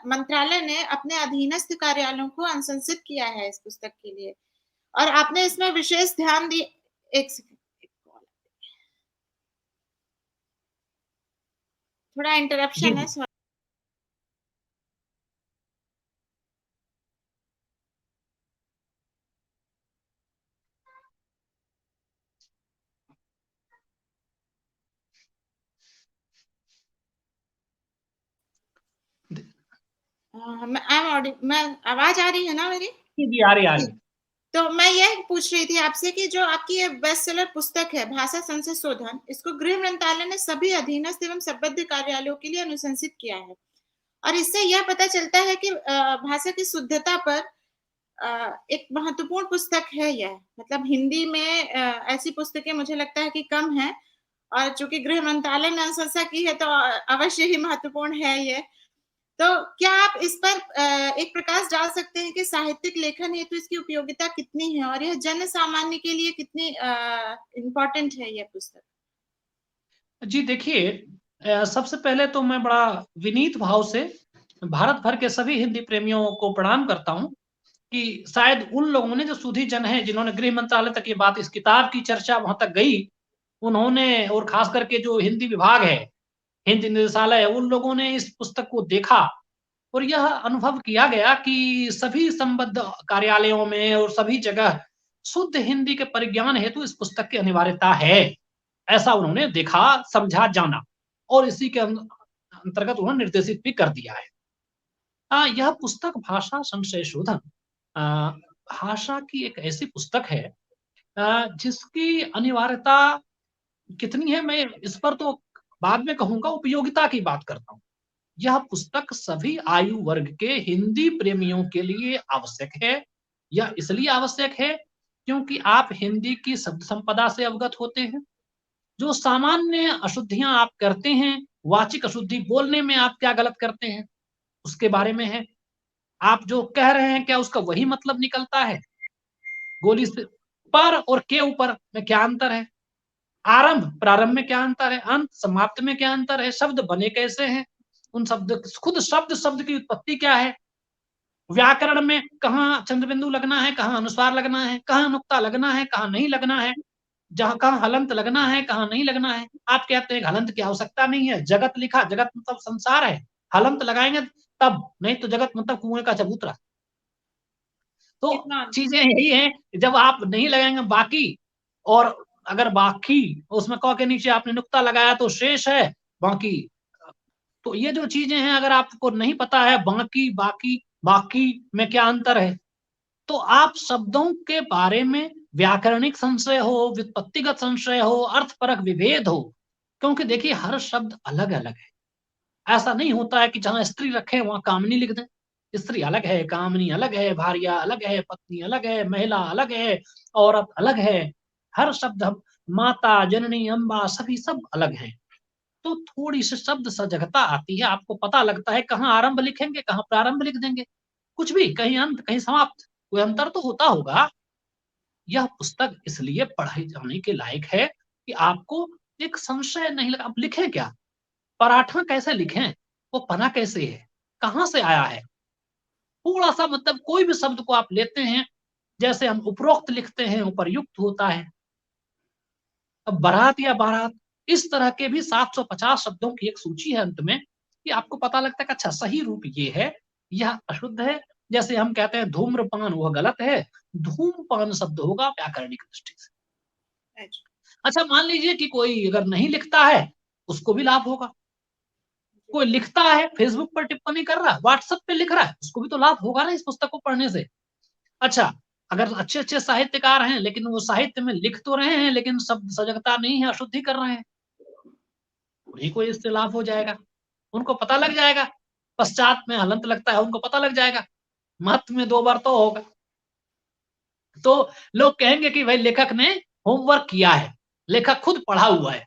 Speaker 1: मंत्रालय ने अपने अधीनस्थ कार्यालयों को अनुशंसित किया है इस पुस्तक के लिए और आपने इसमें विशेष ध्यान दी। एक सेकंड, थोड़ा
Speaker 2: जी
Speaker 1: इंटरप्शन है।
Speaker 2: जी।
Speaker 1: मैं आवाज आ रही है ना मेरी?
Speaker 2: जी आ रही आ
Speaker 1: जी।
Speaker 2: रही।
Speaker 1: तो मैं यह पूछ रही थी आपसे कि जो आपकी ये बेस्ट सेलर पुस्तक है भाषा संशय शोधन, इसको गृह मंत्रालय ने सभी अधीनस्थ एवं संबद्ध कार्यालयों के लिए अनुशंसित किया है और इससे यह पता चलता है कि भाषा की शुद्धता पर एक महत्वपूर्ण पुस्तक है यह। मतलब हिंदी में ऐसी पुस्तकें मुझे लगता है कि कम है और चूंकि गृह मंत्रालय ने अनुशंसा की है तो अवश्य ही महत्वपूर्ण है ये। तो क्या आप इस पर एक प्रकाश डाल सकते हैं कि साहित्यिक लेखन हेतु इसकी उपयोगिता कितनी है और यह जन सामान्य के लिए कितनी इम्पोर्टेंट है यह पुस्तक?
Speaker 2: जी देखिए, सबसे पहले तो मैं बड़ा विनीत भाव से भारत भर के सभी हिंदी प्रेमियों को प्रणाम करता हूं कि शायद उन लोगों ने जो सुधी जन है जिन्होंने गृह मंत्रालय तक ये बात, इस किताब की चर्चा वहां तक गई, उन्होंने और खास करके जो हिंदी विभाग है, हिंदी निदेशालय है, उन लोगों ने इस पुस्तक को देखा और यह अनुभव किया गया कि सभी संबद्ध कार्यालयों में और सभी जगह शुद्ध हिंदी के परिज्ञान हेतु इस पुस्तक की अनिवार्यता है। ऐसा उन्होंने देखा, समझा, जाना और इसी के अंतर्गत उन्होंने निर्देशित भी कर दिया है। यह पुस्तक भाषा संशय शोधन भाषा की एक ऐसी पुस्तक है जिसकी अनिवार्यता कितनी है मैं इस पर तो बाद में कहूंगा, उपयोगिता की बात करता हूं। यह पुस्तक सभी आयु वर्ग के हिंदी प्रेमियों के लिए आवश्यक है। यह इसलिए आवश्यक है क्योंकि आप हिंदी की शब्द संपदा से अवगत होते हैं। जो सामान्य अशुद्धियां आप करते हैं, वाचिक अशुद्धि बोलने में आप क्या गलत करते हैं उसके बारे में है। आप जो कह रहे हैं क्या उसका वही मतलब निकलता है? गोली से पर और के ऊपर में क्या अंतर है? आरंभ प्रारंभ में क्या अंतर है? अंत समाप्त में क्या अंतर है? शब्द बने कैसे हैं? उन शब्द खुद शब्द की उत्पत्ति क्या है? व्याकरण में कहाँ चंद्र बिंदु लगना है, कहाँ अनुस्वार लगना है, कहाँ नुक्ता लगना है, कहाँ नहीं लगना है, जहां कहाँ हलंत लगना है, कहाँ नहीं लगना है। आप कहते हैं हलंत की आवश्यकता नहीं है, जगत लिखा, जगत मतलब संसार है, हलंत लगाएंगे तब, नहीं तो जगत मतलब कुएं का चबूतरा। तो
Speaker 1: कितना?
Speaker 2: चीजें यही है, जब आप नहीं लगाएंगे बाकी, और अगर बाकी उसमें क के नीचे आपने नुक्ता लगाया तो शेष है बाकी। तो ये जो चीजें हैं अगर आपको नहीं पता है बाकी बाकी बाकी में क्या अंतर है, तो आप शब्दों के बारे में व्याकरणिक संशय हो, व्युत्पत्तिगत संशय हो, अर्थपरक विभेद हो, क्योंकि देखिए हर शब्द अलग अलग है। ऐसा नहीं होता है कि जहां स्त्री रखे वहां कामनी लिख दें। स्त्री अलग है, कामनी अलग है, भार्या अलग है, पत्नी अलग है, महिला अलग है, औरत अलग है। हर शब्द हम माता, जननी, अम्बा सभी सब अलग हैं। तो थोड़ी सी शब्द सजगता आती है, आपको पता लगता है कहाँ आरंभ लिखेंगे, कहाँ प्रारंभ लिख देंगे, कुछ भी कहीं अंत कहीं समाप्त, कोई अंतर तो होता होगा। यह पुस्तक इसलिए पढ़ाई जाने के लायक है कि आपको एक संशय नहीं लगा, आप लिखें क्या, पराठा कैसे लिखें, वो पना कैसे है, कहाँ से आया है। थोड़ा सा मतलब कोई भी शब्द को आप लेते हैं, जैसे हम उपरोक्त लिखते हैं उपर्युक्त होता है। अब बारात या बारात, इस तरह के भी 750 शब्दों की एक सूची है अंत में, कि आपको पता लगता है कि अच्छा सही रूप ये है, यह अशुद्ध है। जैसे हम कहते हैं धूम्रपान, वह गलत है, धूमपान शब्द होगा व्याकरणिक दृष्टि से।
Speaker 1: अच्छा।
Speaker 2: अच्छा मान लीजिए कि कोई अगर नहीं लिखता है, उसको भी लाभ होगा। कोई लिखता है, फेसबुक पर टिप्पणी कर रहा है, व्हाट्सएप पे लिख रहा है, उसको भी तो लाभ होगा ना इस पुस्तक को पढ़ने से। अच्छा, अगर अच्छे-अच्छे साहित्यकार हैं, लेकिन वो साहित्य में लिख तो रहे हैं, लेकिन शब्द सजगता नहीं है, अशुद्धि कर रहे हैं। उन्हीं को इससे लाभ हो जाएगा। उनको पता लग जाएगा, पश्चात में हलंत लगता है, उनको पता लग जाएगा। महत्व में 2 बार तो होगा। तो लोग कहेंगे कि भाई लेखक ने होमवर्क किया है, लेखक खुद पढ़ा हुआ है।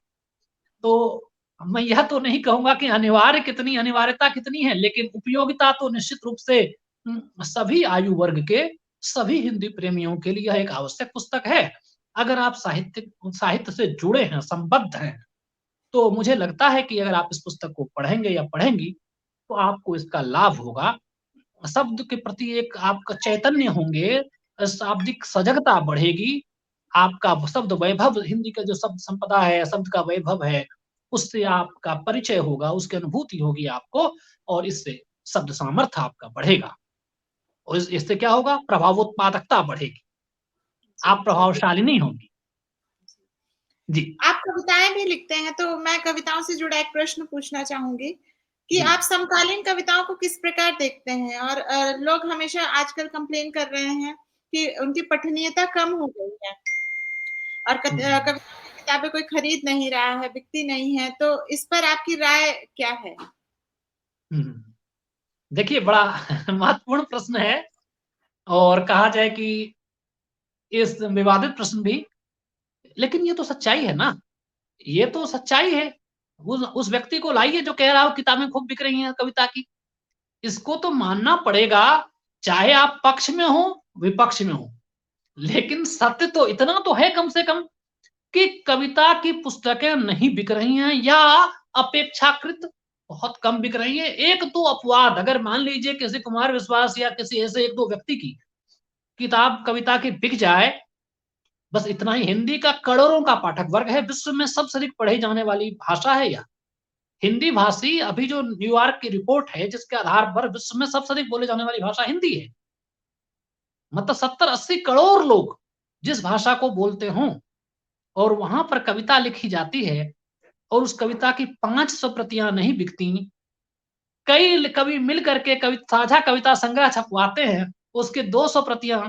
Speaker 2: तो मैं यह तो नहीं कहूँगा कि अनिवार्यता कितनी है, लेकिन उपयोगिता तो निश्चित रूप से सभी आयु वर्ग के, सभी हिंदी प्रेमियों के लिए यह एक आवश्यक पुस्तक है। अगर आप साहित्य से जुड़े हैं, संबद्ध हैं, तो मुझे लगता है कि अगर आप इस पुस्तक को पढ़ेंगे या पढ़ेंगी, तो आपको इसका लाभ होगा। शब्द के प्रति एक आपका चैतन्य होंगे, शाब्दिक सजगता बढ़ेगी, आपका शब्द वैभव, हिंदी का जो शब्द संपदा है, शब्द का वैभव है, उससे आपका परिचय होगा, उसकी अनुभूति होगी आपको, और इससे शब्द सामर्थ्य आपका बढ़ेगा। और इससे क्या होगा? प्रभावोत्पादकता बढ़ेगी, आप प्रभावशालिनी होंगी। जी।
Speaker 1: आप कविताएं भी लिखते हैं, तो मैं कविताओं से जुड़ा एक प्रश्न पूछना चाहूंगी कि
Speaker 2: जी।
Speaker 1: आप समकालीन कविताओं को किस प्रकार देखते हैं? और लोग हमेशा आजकल कंप्लेन कर रहे हैं कि उनकी पठनीयता कम हो गई है और कविताओं की किताबें कोई खरीद नहीं रहा है, बिकती नहीं है, तो इस पर आपकी राय क्या है?
Speaker 2: देखिए, बड़ा महत्वपूर्ण प्रश्न है, और कहा जाए कि इस विवादित प्रश्न भी, लेकिन ये तो सच्चाई है ना, ये तो सच्चाई है। उस व्यक्ति को लाइए जो कह रहा हो किताबें खूब बिक रही हैं कविता की। इसको तो मानना पड़ेगा, चाहे आप पक्ष में हो, विपक्ष में हो। लेकिन सत्य तो इतना तो है कम से कम कि कविता की पुस्तकें नहीं बिक रही हैं, या अपेक्षाकृत बहुत कम बिक रही है। 1-2 अपवाद, अगर मान लीजिए किसी कुमार विश्वास या किसी ऐसे 1-2 व्यक्ति की किताब कविता की बिक जाए, बस इतना ही। हिंदी का करोड़ों का पाठक वर्ग है, विश्व में सबसे अधिक पढ़ी जाने वाली भाषा है यह। हिंदी भाषी, अभी जो न्यूयॉर्क की रिपोर्ट है, जिसके आधार पर विश्व में सबसे अधिक बोले जाने वाली भाषा हिंदी है। मतलब 70-80 करोड़ लोग जिस भाषा को बोलते हों, और वहां पर कविता लिखी जाती है, और उस कविता की 500 प्रतियां नहीं बिकती, कई कवि मिल करके साझा कविता संग्रह छपवाते हैं, उसके 200 प्रतियां,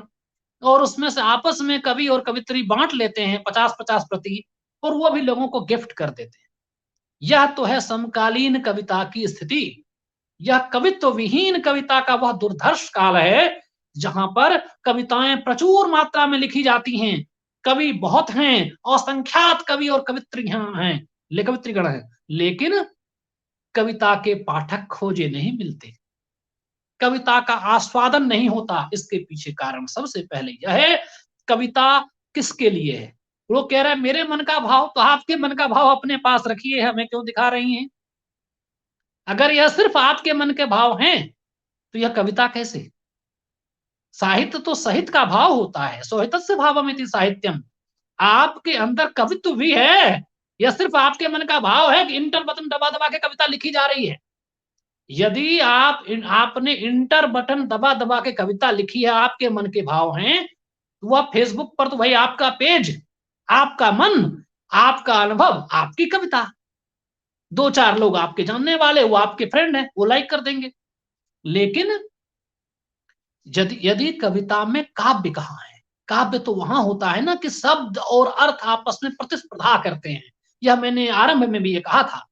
Speaker 2: और उसमें से आपस में कवि और कवित्री बांट लेते हैं 50-50 प्रति, और वो भी लोगों को गिफ्ट कर देते हैं। यह तो है समकालीन कविता की स्थिति। यह कवित्व विहीन कविता का वह दुर्धर्ष काल है, जहां पर कविताएं प्रचुर मात्रा में लिखी जाती हैं, कवि बहुत हैं, असंख्यात कवि और कवित्रियां हैं, कवित्रीगण हैं, लेकिन कविता के पाठक खोजे नहीं मिलते, कविता का आस्वादन नहीं होता। इसके पीछे कारण सबसे पहले यह है, कविता किसके लिए है? वो कह रहा है मेरे मन का भाव, तो आपके मन का भाव अपने पास रखिए, हमें क्यों दिखा रही हैं? अगर यह सिर्फ आपके मन के भाव हैं, तो यह कविता कैसे? साहित्य तो सहित का भाव होता है, सोहितस्य भावमिति साहित्यम। आपके अंदर कवित्व भी है, यह सिर्फ आपके मन का भाव है कि इंटर बटन दबा दबा के कविता लिखी जा रही है। यदि आपने इंटर बटन दबा दबा के कविता लिखी है, आपके मन के भाव हैं, तो वह फेसबुक पर तो भाई आपका पेज, आपका मन, आपका अनुभव, आपकी कविता। 2-4 लोग आपके जानने वाले, वो आपके फ्रेंड हैं, वो लाइक कर देंगे। लेकिन यदि कविता में काव्य कहाँ है? काव्य तो वहां होता है ना कि शब्द और अर्थ आपस में प्रतिस्पर्धा करते हैं। यह मैंने आरंभ में भी ये कहा था।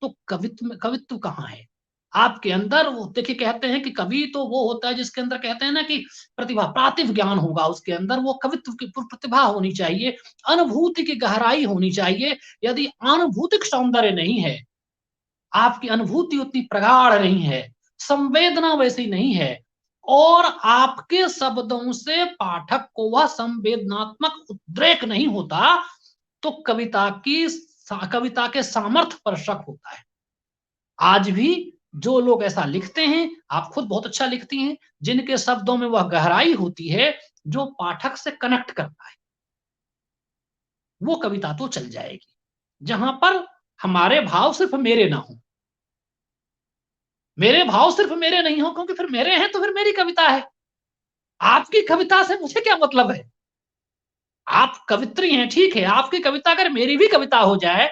Speaker 2: तो कवित्व कहाँ है आपके अंदर? वो देखिए, कहते हैं कि कवि तो वो होता है जिसके अंदर, कहते हैं ना कि प्रतिभा, प्रातिभ ज्ञान होगा उसके अंदर, वो कवित्व की प्रतिभा होनी चाहिए, अनुभूति की गहराई होनी चाहिए। यदि अनुभूतिक सौंदर्य नहीं है, आपकी अनुभूति उतनी प्रगाढ़ नहीं है, संवेदना वैसी नहीं है, और आपके शब्दों से पाठक को वह संवेदनात्मक उद्रेक नहीं होता, तो कविता के सामर्थ्य पर शक होता है। आज भी जो लोग ऐसा लिखते हैं, आप खुद बहुत अच्छा लिखती हैं, जिनके शब्दों में वह गहराई होती है जो पाठक से कनेक्ट करता है, वो कविता तो चल जाएगी। जहां पर हमारे भाव सिर्फ मेरे ना हो, मेरे भाव सिर्फ मेरे नहीं हो, क्योंकि फिर मेरे हैं तो फिर मेरी कविता है। आपकी कविता से मुझे क्या मतलब है? आप कवित्री हैं, ठीक है, आपकी कविता अगर मेरी भी कविता हो जाए,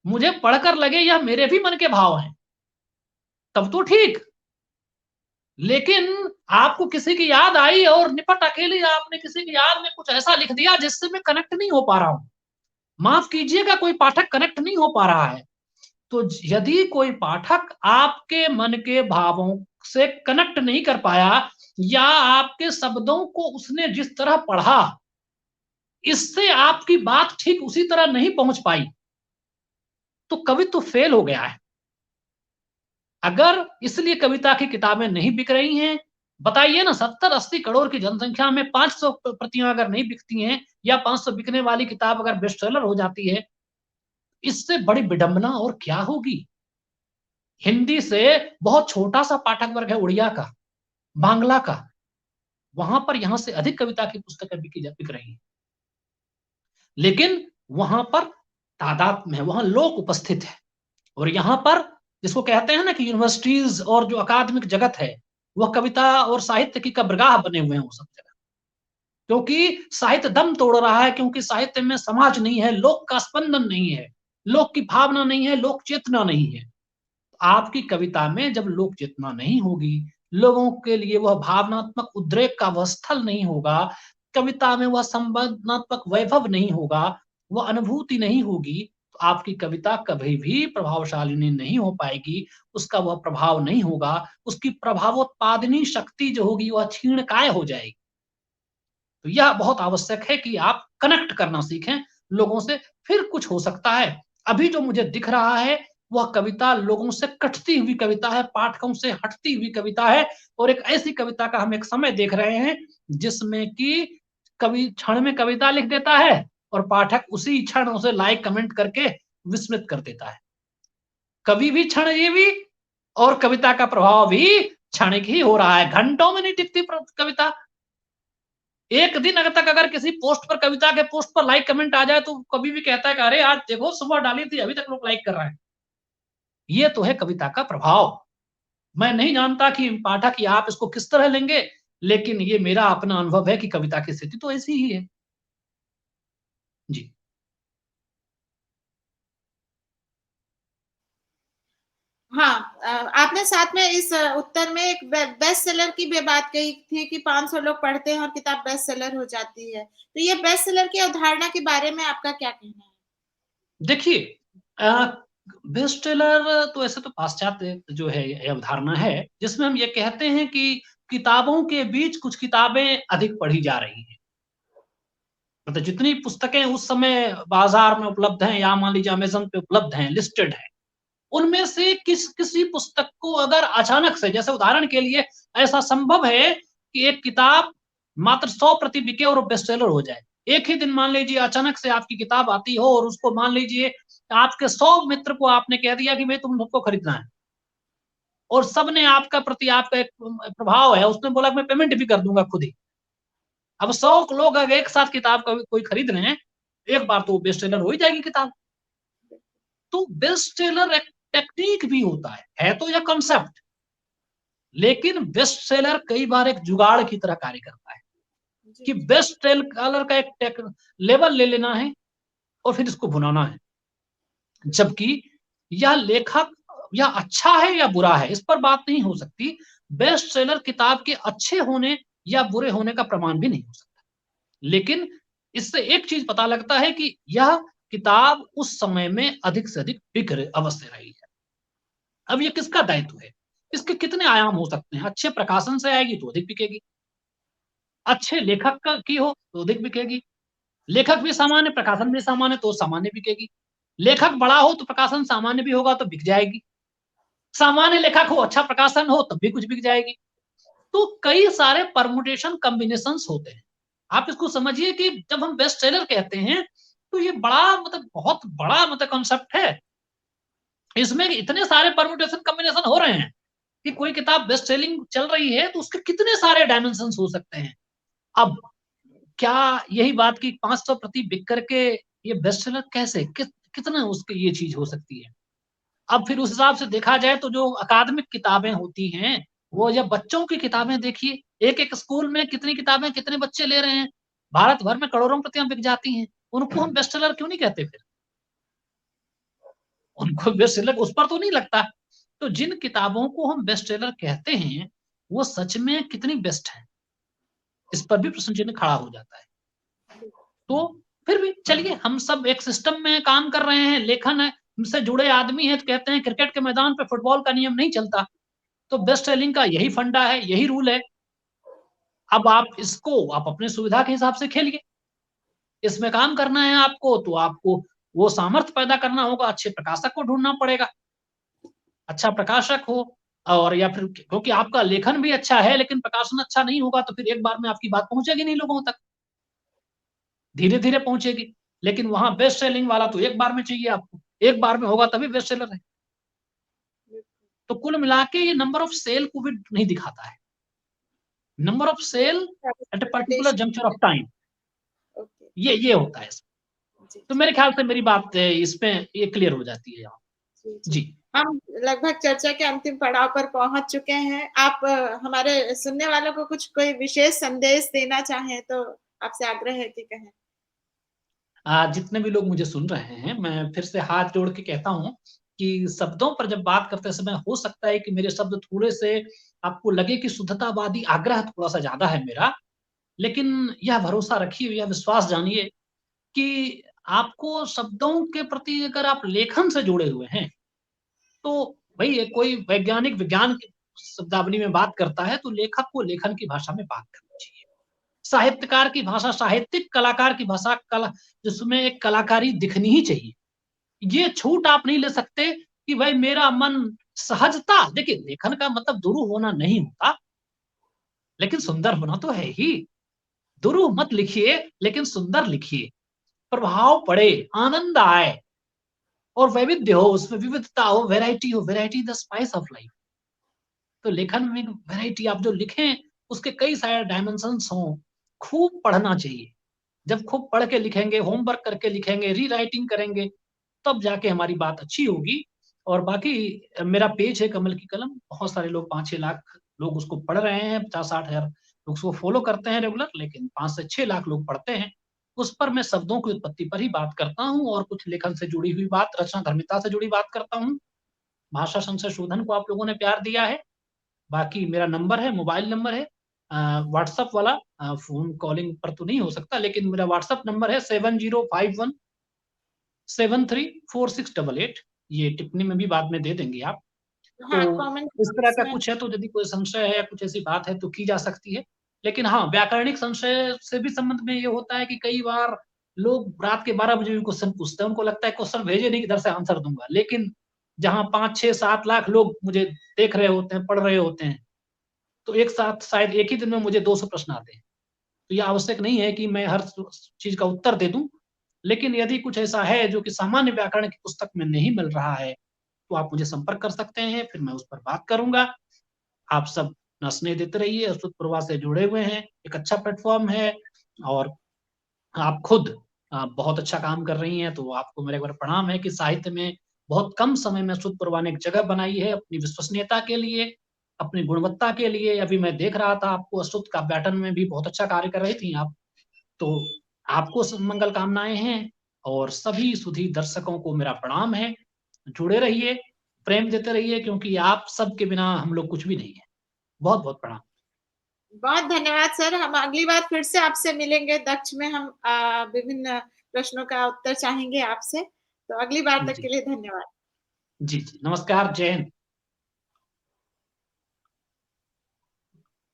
Speaker 2: मुझे पढ़कर लगे यह मेरे भी मन के भाव हैं, तब तो ठीक। लेकिन आपको किसी की याद आई और निपट अकेले आपने किसी की याद में कुछ ऐसा लिख दिया जिससे मैं कनेक्ट नहीं हो पा रहा हूँ। माफ कीजिएगा, कोई पाठक कनेक्ट नहीं हो पा रहा है। तो यदि कोई पाठक आपके मन के भावों से कनेक्ट नहीं कर पाया या आपके शब्दों को उसने जिस तरह पढ़ा, इससे आपकी बात ठीक उसी तरह नहीं पहुंच पाई, तो कवित्व फेल हो गया है। अगर इसलिए कविता की किताबें नहीं बिक रही हैं, बताइए ना, 70-80 करोड़ की जनसंख्या में 500 प्रतियां अगर नहीं बिकती हैं या 500 बिकने वाली किताब अगर बेस्ट सेलर हो जाती है, इससे बड़ी विडंबना और क्या होगी। हिंदी से बहुत छोटा सा पाठक वर्ग है, उड़िया का, बांग्ला का, वहां पर यहां से अधिक कविता की पुस्तकें बिक रही हैं। लेकिन वहां पर तादाद में, वहां लोग उपस्थित है, और यहां पर जिसको कहते हैं ना कि यूनिवर्सिटीज और जो अकादमिक जगत है, वह कविता और साहित्य की कब्रगाह बने हुए हैं वो सब जगह, क्योंकि साहित्य दम तोड़ रहा है, क्योंकि साहित्य में समाज नहीं है, लोक का स्पंदन नहीं है, लोक की भावना नहीं है, लोक चेतना नहीं है। आपकी कविता में जब लोक चेतना नहीं होगी, लोगों के लिए वह भावनात्मक उद्रेक का वह स्थल नहीं होगा, कविता में वह संवादात्मक वैभव नहीं होगा, वह अनुभूति नहीं होगी, तो आपकी कविता कभी भी प्रभावशालिनी नहीं हो पाएगी, उसका वह प्रभाव नहीं होगा, उसकी प्रभावोत्पादनी शक्ति जो होगी वह क्षीणकाय हो जाएगी। तो यह बहुत आवश्यक है कि आप कनेक्ट करना सीखें लोगों से, फिर कुछ हो सकता है। अभी जो मुझे दिख रहा है वह कविता लोगों से कटती हुई कविता है, पाठकों से हटती हुई कविता है, और एक ऐसी कविता का हम एक समय देख रहे हैं जिसमें कि कवि क्षण में कविता लिख देता है और पाठक उसी क्षण उसे लाइक कमेंट करके विस्मृत कर देता है। कवि भी क्षणजीवी और कविता का प्रभाव भी क्षणिक ही हो रहा है, घंटों में नहीं टिकती कविता। एक दिन अगर किसी पोस्ट पर, कविता के पोस्ट पर लाइक कमेंट आ जाए तो कभी भी कहता है कि अरे आज देखो सुबह डाली थी अभी तक लोग लाइक कर रहे हैं। ये तो है कविता का प्रभाव। मैं नहीं जानता कि पाठक या आप इसको किस तरह लेंगे, लेकिन ये मेरा अपना अनुभव है कि कविता की स्थिति तो ऐसी ही है। जी।
Speaker 1: हाँ, आपने साथ में इस उत्तर में एक बेस्ट सेलर की भी बात कही थी कि 500 लोग पढ़ते हैं और किताब बेस्ट सेलर हो जाती है। तो ये बेस्ट सेलर की अवधारणा के बारे में आपका क्या कहना है?
Speaker 2: देखिए, बेस्ट सेलर तो ऐसे तो पाश्चात्य जो है ये अवधारणा है, जिसमें हम ये कहते हैं कि किताबों के बीच कुछ किताबें अधिक पढ़ी जा रही हैं। मतलब जितनी पुस्तकें उस समय बाजार में उपलब्ध हैं या मान लीजिए अमेज़न पे उपलब्ध हैं, लिस्टेड हैं, उनमें से किसी पुस्तक को अगर अचानक से, जैसे उदाहरण के लिए ऐसा संभव है कि एक किताब मात्र 100 प्रति बिके और वो बेस्ट सेलर हो जाए। एक ही दिन मान लीजिए अचानक से आपकी किताब आती हो और उसको मान लीजिए आपके 100 मित्र को आपने कह दिया कि भाई तुम सबको खरीदना है, और सबने आपका प्रति आपका एक प्रभाव है, उसने बोला मैं पेमेंट भी कर दूंगा खुद ही। अब 100 लोग अगर एक साथ किताब का कोई खरीद रहे हैं, एक बार तो बेस्ट सेलर हो ही जाएगी किताब। तो बेस्ट सेलर एक टेक्निक भी होता है तो यह कॉन्सेप्ट, लेकिन बेस्ट सेलर कई बार एक जुगाड़ की तरह कार्य करता है कि
Speaker 1: जी,
Speaker 2: बेस्ट सेलर का एक लेवल ले लेना है और फिर इसको भुनाना है, जबकि यह लेखक या अच्छा है या बुरा है इस पर बात नहीं हो सकती। बेस्ट सेलर किताब के अच्छे होने या बुरे होने का प्रमाण भी नहीं हो सकता, लेकिन इससे एक चीज पता लगता है कि यह किताब उस समय में अधिक से अधिक बिक अवश्य रही है। अब ये किसका दायित्व है, इसके कितने आयाम हो सकते हैं। अच्छे प्रकाशन से आएगी तो अधिक बिकेगी, अच्छे लेखक का की हो तो अधिक बिकेगी, लेखक भी सामान्य प्रकाशन भी सामान्य तो सामान्य बिकेगी, लेखक बड़ा हो तो प्रकाशन सामान्य भी होगा तो बिक जाएगी, सामान्य लेखक हो अच्छा प्रकाशन हो तब भी कुछ बिक जाएगी। तो कई सारे परमुटेशन कॉम्बिनेशन होते हैं। आप इसको समझिए कि जब हम बेस्ट सेलर कहते हैं तो ये बड़ा मतलब बहुत बड़ा मतलब कॉन्सेप्ट है। इसमें इतने सारे परमुटेशन कॉम्बिनेशन हो रहे हैं कि कोई किताब बेस्ट सेलिंग चल रही है तो उसके कितने सारे डायमेंशन हो सकते हैं। अब क्या यही बात कि 500 प्रति बिक करके ये बेस्ट सेलर कैसे कितना उसकी ये चीज हो सकती है। अब फिर उस हिसाब से देखा जाए तो जो अकादमिक किताबें होती हैं, वो या बच्चों की किताबें देखिए, एक एक स्कूल में कितनी किताबें कितने बच्चे ले रहे हैं, भारत भर में करोड़ों प्रतियां बिक जाती हैं, उनको हम बेस्ट सेलर क्यों नहीं कहते फिर, उनको बेस्ट सेलर उस पर तो नहीं लगता। तो जिन किताबों को हम बेस्ट सेलर कहते हैं वो सच में कितनी बेस्ट है? इस पर भी प्रश्न चिन्ह खड़ा हो जाता है। तो फिर भी चलिए हम सब एक सिस्टम में काम कर रहे हैं, लेखन है, हमसे जुड़े आदमी हैं तो कहते हैं क्रिकेट के मैदान पे फुटबॉल का नियम नहीं चलता। तो बेस्ट सेलिंग का यही फंडा है, यही रूल है। अब आप अपनी सुविधा के हिसाब से खेलिए। इसमें काम करना है आपको तो आपको वो सामर्थ्य पैदा करना होगा, अच्छे प्रकाशक को ढूँढना पड़ेगा। अच्छा प्रकाशक हो और या फिर क्योंकि आपका लेखन भी अच्छा है लेकिन प्रकाशन अच्छा नहीं होगा तो फिर एक बार में आपकी बात पहुँचेगी नहीं लोगों तक। धीरे-धीरे पहुँचेगी। लेकिन वहाँ बेस्ट सेलिंग वाला तो एक बार में चाहिए आपको। एक बार में होगा तभी बेस्ट सेलर है। तो कुल मिला के ये नंबर ऑफ सेल को भी नहीं दिखाता है। Number of cell at a particular juncture of time
Speaker 1: okay,
Speaker 2: ये होता है इसमें।
Speaker 1: जी,
Speaker 2: तो
Speaker 1: जी।
Speaker 2: मेरे ख्याल से मेरी बात इसमें ये क्लियर हो जाती है यहाँ।
Speaker 1: जी, जी।
Speaker 2: जी।
Speaker 1: हम लगभग चर्चा के अंतिम पड़ाव पर पहुँच चुके हैं। आप हमारे सुनने वालों को कुछ कोई विशेष संदेश देना चाहें तो आपसे आग्रह है कि कहें?
Speaker 2: जितने भी लोग मुझे सुन रहे हैं, मैं फिर से हाथ जोड़ के कहता हूँ कि शब्दों पर जब बात करते समय हो सकता है कि मेरे शब्द थोड़े-से आपको लगे कि शुद्धतावादी आग्रह थोड़ा-सा ज़्यादा है मेरा, लेकिन यह भरोसा रखिए, यह विश्वास जानिए कि आपको शब्दों के प्रति अगर आप लेखन से जुड़े हुए हैं, तो भई ये कोई वैज्ञानिक विज्ञान की शब्दावली में बात करता है, तो लेखक को लेखन की भाषा में बात करनी चाहिए। साहित्यकार की भाषा, साहित्यिक कलाकार की भाषा, जिसमें एक कलाकारी दिखनी ही चाहिए। ये छूट आप नहीं ले सकते कि भाई मेरा मन सहजता देखिए लेखन का मतलब दुरूह होना नहीं होता, लेकिन सुंदर होना तो है ही। दुरूह मत लिखिए, लेकिन सुंदर लिखिए। प्रभाव पड़े, आनंद आए और वैविध्य हो, उसमें विविधता हो, variety the spice of life. तो लेखन में वैरायटी आप जो लिखें, उसके कई सारे डायमेंशंस हों, खूब पढ़ना चाहिए। जब खूब पढ़ के लिखेंगे, होमवर्क करके लिखेंगे, रीराइटिंग करेंगे, तब जाके हमारी बात अच्छी होगी। और बाकी मेरा पेज है कमल की कलम, बहुत सारे लोग 5-6 लाख लोग उसको पढ़ रहे हैं, 50-60 हज़ार लोग उसको फ़ॉलो करते हैं रेगुलर, लेकिन 5 से 6 लाख लोग पढ़ते हैं। उस पर मैं शब्दों की उत्पत्ति पर ही बात करता हूँ और कुछ लेखन से जुड़ी हुई बात, रचनाधर्मिता से जुड़ी बात करता हूँ। भाषा संशय शोधन को आप लोगों ने प्यार दिया है। बाकी मेरा नंबर है, मोबाइल नंबर है व्हाट्सएप वाला फ़ोन कॉलिंग पर तो नहीं हो सकता, लेकिन मेरा व्हाट्सएप नंबर है 7051734688 ये टिप्पणी में भी बाद में दे देंगे आप। तो
Speaker 1: हाँ, कमेंट
Speaker 2: इस तरह
Speaker 1: बॉक्स
Speaker 2: का
Speaker 1: में
Speaker 2: कुछ है तो यदि कोई संशय है या कुछ ऐसी बात है तो की जा सकती है। लेकिन हाँ, व्याकरणिक संशय से भी संबंध में ये होता है कि कई बार लोग रात के 12 बजे भी क्वेश्चन पूछते हैं, उनको लगता है क्वेश्चन भेजे नहीं इधर से आंसर दूँगा। लेकिन जहाँ 5, 6, 7 लाख लोग मुझे देख रहे होते हैं, पढ़ रहे होते हैं, तो एक साथ शायद एक ही दिन में मुझे 200 प्रश्न आते हैं। तो ये आवश्यक नहीं है कि मैं हर चीज़ का उत्तर दे दूँ, लेकिन यदि कुछ ऐसा है जो कि सामान्य व्याकरण की पुस्तक में नहीं मिल रहा है, तो आप मुझे संपर्क कर सकते हैं, फिर मैं उस पर बात करूँगा। आप सब अपना स्नेह देते रहिए, अशुद्ध प्रवाह से जुड़े हुए हैं, एक अच्छा प्लेटफ़ॉर्म है और आप खुद बहुत अच्छा काम कर रही हैं, तो आपको मेरा एक बार प्रणाम है कि साहित्य में बहुत कम समय में अशुद्ध प्रवाह ने एक जगह बनाई है अपनी विश्वसनीयता के लिए, अपनी गुणवत्ता के लिए। अभी मैं देख रहा था आपको अशुद्ध काव्याटन में भी बहुत अच्छा कार्य कर रही थी आप। तो आपको स मंगल कामनाएँ हैं और सभी सुधी दर्शकों को मेरा प्रणाम है। जुड़े रहिए, प्रेम देते रहिए क्योंकि आप सबके बिना हम लोग कुछ भी नहीं हैं। बहुत-बहुत प्रणाम।
Speaker 1: बहुत धन्यवाद सर। हम अगली बार फिर से आपसे मिलेंगे दक्ष में हम विभिन्न प्रश्नों का उत्तर चाहेंगे आपसे। तो अगली बार तक
Speaker 2: जी।
Speaker 1: के लिए धन्यवाद।
Speaker 2: जी, जी। नमस्कार, जय हिंद।